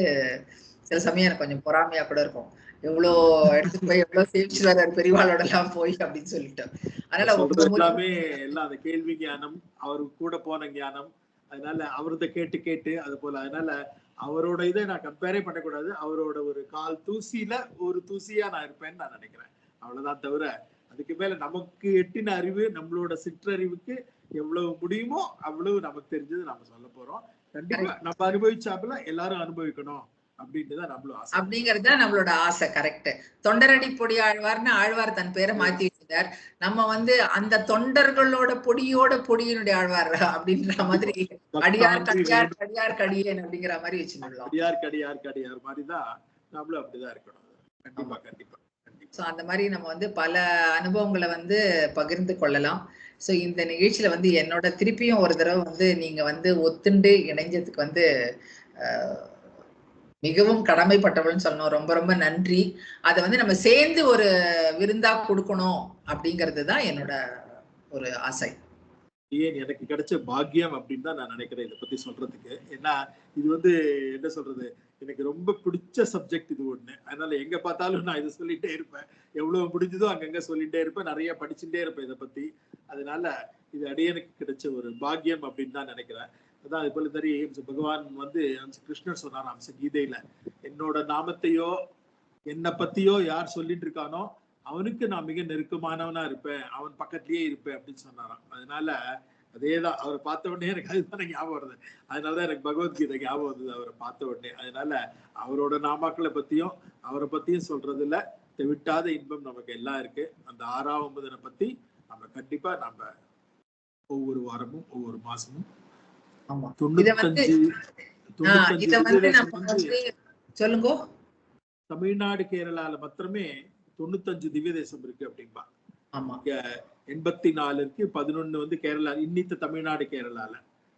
சில சமயம் எனக்கு கொஞ்சம் பொறாமையா கூட இருக்கும். எவ்வளோ இடத்துக்கு போய் எவ்வளவு சேவிச்சு வர்றாரு பெரியவாளோட எல்லாம் போய் அப்படின்னு சொல்லிட்டு. அதனால
எல்லாமே எல்லாம் அந்த கேள்வி ஞானம், அவரு கூட போன ஞானம், அதனால அவரத கேட்டு கேட்டு அது போல. அதனால அவரோட இதை நான் கம்பேரே பண்ணக்கூடாது. அவரோட ஒரு கால் தூசியில ஒரு தூசியா நான் இருப்பேன்னு நான் நினைக்கிறேன். அவ்வளவுதான். தவிர அதுக்கு மேல நமக்கு எட்டின அறிவு, நம்மளோட சிற்றறிவுக்கு எவ்வளவு முடியுமோ அவ்வளவு நமக்கு தெரிஞ்சது நம்ம சொல்ல போறோம். கண்டிப்பா நம்ம அனுபவிச்சாப்புல எல்லாரும் அனுபவிக்கணும் அப்படின்ட்டுதான் நம்மளும் ஆசை.
அப்படிங்கறது நம்மளோட ஆசை. கரெக்ட். தொண்டரடி பொடி ஆழ்வார்னு ஆழ்வார் தன் பேரை மாத்தி வச்சிருந்தார். நம்ம வந்து அந்த தொண்டர்களோட பொடியோட பொடியினுடைய ஆழ்வார் அப்படின்ற மாதிரி அடியார் கடியார் கடியார் கடியேன் அப்படிங்கிற மாதிரி வச்சுக்கலாம்.
அடியார் கடியார் கடியார் மாதிரிதான் நம்மளும் அப்படிதான் இருக்கணும். கண்டிப்பா கண்டிப்பா.
சோ அந்த மாதிரி நம்ம வந்து பல அனுபவங்களை வந்து பகிர்ந்து கொள்ளலாம். சோ இந்த நிகழ்ச்சியில வந்து என்னோட திருப்பியும் ஒரு தடவை வந்து நீங்க வந்து ஒத்துண்டு இணைஞ்சதுக்கு வந்து மிகவும் கடமைப்பட்டவள்னு சொல்லணும். ரொம்ப ரொம்ப நன்றி. அதை வந்து நம்ம சேர்ந்து ஒரு விருந்தா கொடுக்கணும் அப்படிங்கிறது தான் என்னோட ஒரு ஆசை.
ஏன் எனக்கு கிடைச்ச பாக்கியம் அப்படின்னு தான் நான் நினைக்கிறேன் இதை பத்தி சொல்றதுக்கு. ஏன்னா இது வந்து என்ன சொல்றது, எனக்கு ரொம்ப பிடிச்ச சப்ஜெக்ட் இது ஒண்ணு. அதனால எங்க பார்த்தாலும் நான் இதை சொல்லிட்டே இருப்பேன். எவ்வளவு முடிஞ்சதோ அங்கங்க சொல்லிட்டே இருப்பேன். நிறைய படிச்சுட்டே இருப்பேன் இதை பத்தி. அதனால இது அடியனுக்கு கிடைச்ச ஒரு பாக்கியம் அப்படின்னு தான் நினைக்கிறேன். அதான் அது போல தெரியும் பகவான் வந்து கிருஷ்ணர் சொன்னார் அம்ச கீதையில, என்னோட நாமத்தையோ என்னை பத்தியோ யார் சொல்லிட்டு இருக்கானோ அவனுக்கு நான் மிக நெருக்கமானவனா இருப்பேன், அவன் பக்கத்திலேயே இருப்பேன் அப்படின்னு சொன்னாராம். அதனால அதேதான். அவரை பார்த்த உடனே எனக்கு அதுதான் ஞாபகம் வருது. அதனாலதான் எனக்கு பகவத்கீதை ஞாபகம் வந்தது அவரை பார்த்த உடனே. அதனால அவரோட நாமாக்களை பத்தியும் அவரை பத்தியும் சொல்றதுல விட்டாத இன்பம் நமக்கு எல்லாம் இருக்கு. அந்த 6ஆம் அமுதனை பத்தி நம்ம கண்டிப்பா நம்ம ஒவ்வொரு வாரமும் ஒவ்வொரு மாசமும் 95
சொல்லுங்க.
தமிழ்நாடு கேரளால மாத்திரமே 95 திவ்ய தேசம் இருக்கு அப்படின்பா.
ஆமா,
84 இருக்கு, 11 வந்து கேரளா. இன்னித்த தமிழ்நாடு கேரளால,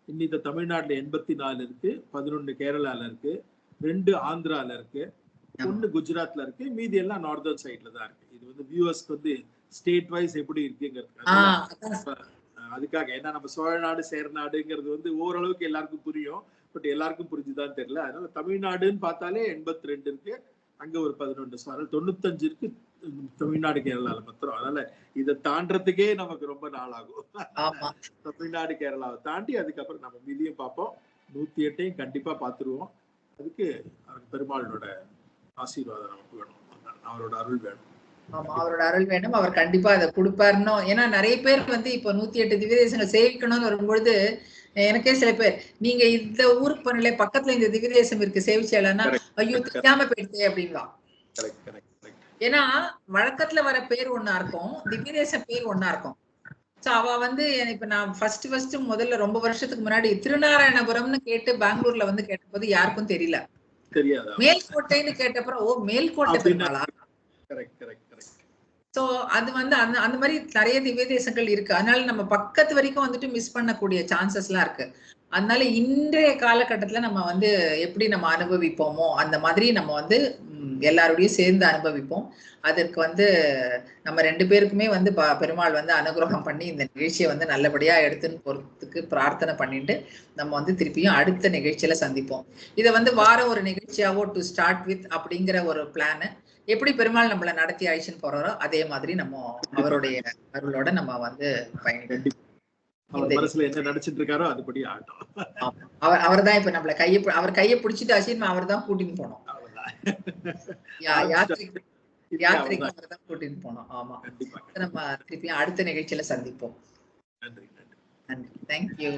இன்னித்த தமிழ்நாடுல 84 இருக்கு, 11 கேரளால இருக்கு, 2 ஆந்திரால இருக்கு, 1 குஜராத்ல இருக்கு, மீதி எல்லாம் நார்தர்ன் சைட்ல தான் இருக்கு. இது வந்து வியூவர்ஸ்க்கு வந்து ஸ்டேட் வைஸ் எப்படி இருக்குங்கிறது அதுக்காக. ஏன்னா நம்ம சோழநாடு சேர்நாடுங்கிறது வந்து ஓரளவுக்கு எல்லாருக்கும் புரியும், பட் எல்லாருக்கும் புரிஞ்சுதான் தெரியல. அதனால தமிழ்நாடுன்னு பார்த்தாலே 82 இருக்கு, அங்க ஒரு 11. 95 இருக்கு தமிழ்நாடு கேரளால மாத்திரம். அதனால இதை தாண்டறதுக்கே நமக்கு ரொம்ப நாள் ஆகும். தமிழ்நாடு கேரளாவை தாண்டி அதுக்கப்புறம் நம்ம மீதியும் பார்ப்போம். 108ஐயும் கண்டிப்பா பார்த்துருவோம். அதுக்கு பெருமாளோட ஆசீர்வாதம் நமக்கு வேணும், அவரோட அருள் வேணும்.
ஆமா, அவரோட அருள் வேணும். அவர் கண்டிப்பா அதை கொடுப்பாருன்னு. ஏன்னா நிறைய பேர் வந்து இப்ப 108 திவ்ய தேசங்களை சேவிக்கணும்னு வரும்பொழுது எனக்கே சில பேர், நீங்க இந்த ஊருக்கு பண்ணல, பக்கத்துல இந்த திவ்ய தேசம் இருக்கு சேவிச்சாலன்னா, ஐயோ தெரியாம போயிடுச்சு அப்படின்வா. ஏன்னா வழக்கத்துல வர பேர் ஒன்னா இருக்கும், திவ்ய தேசம் பேர் ஒன்னா இருக்கும். சோ அவ வந்து இப்ப நான் ஃபர்ஸ்ட் முதல்ல ரொம்ப வருஷத்துக்கு முன்னாடி திருநாராயணபுரம்னு கேட்டு பெங்களூர்ல வந்து கேட்டபோது யாருக்கும் தெரியல. மேல்கோட்டைன்னு கேட்டப்பறம் ஓ மேல்கோட்டை பெருமாளா. சோ அது வந்து அந்த மாதிரி நிறைய திவ்ய தேசங்கள் இருக்கு. அதனால நம்ம பக்கத்து வரைக்கும் வந்துட்டு மிஸ் பண்ணக்கூடிய சான்சஸ் எல்லாம் இருக்கு. அதனால இன்றைய காலகட்டத்துல நம்ம வந்து எப்படி நம்ம அனுபவிப்போமோ அந்த மாதிரி நம்ம வந்து எல்லாரோடையும் சேர்ந்து அனுபவிப்போம். அதற்கு வந்து நம்ம 2 பேருக்குமே வந்து பெருமாள் வந்து அனுகிரகம் பண்ணி இந்த நிகழ்ச்சியை வந்து நல்லபடியா எடுத்துன்னு போறதுக்கு பிரார்த்தனை பண்ணிட்டு நம்ம வந்து திருப்பியும் அடுத்த நிகழ்ச்சியில சந்திப்போம். இதை வந்து வாரம் ஒரு நிகழ்ச்சியாவோ டு ஸ்டார்ட் வித் அப்படிங்கிற ஒரு பிளான் எப்படி பெருமாள் நம்மள நடத்தி ஆயிடுச்சுன்னு போறாரோ அதே மாதிரி நம்ம அவருடைய அருளோட நம்ம வந்து பயணிக்கணும்.
என்ன நினைச்சிட்டு இருக்காரோ அதுபடி ஆகட்டும்.
அவர் தான் இப்ப நம்மள அவர் கையை பிடிச்சிட்டு அவர் தான் கூட்டின்னு போனோம். யாத்திரைக்கு அவர் தான் கூட்டின்னு போனோம். ஆமா, நம்ம திருப்பியும் அடுத்த நிகழ்ச்சியில சந்திப்போம். நன்றி. தேங்க்யூ.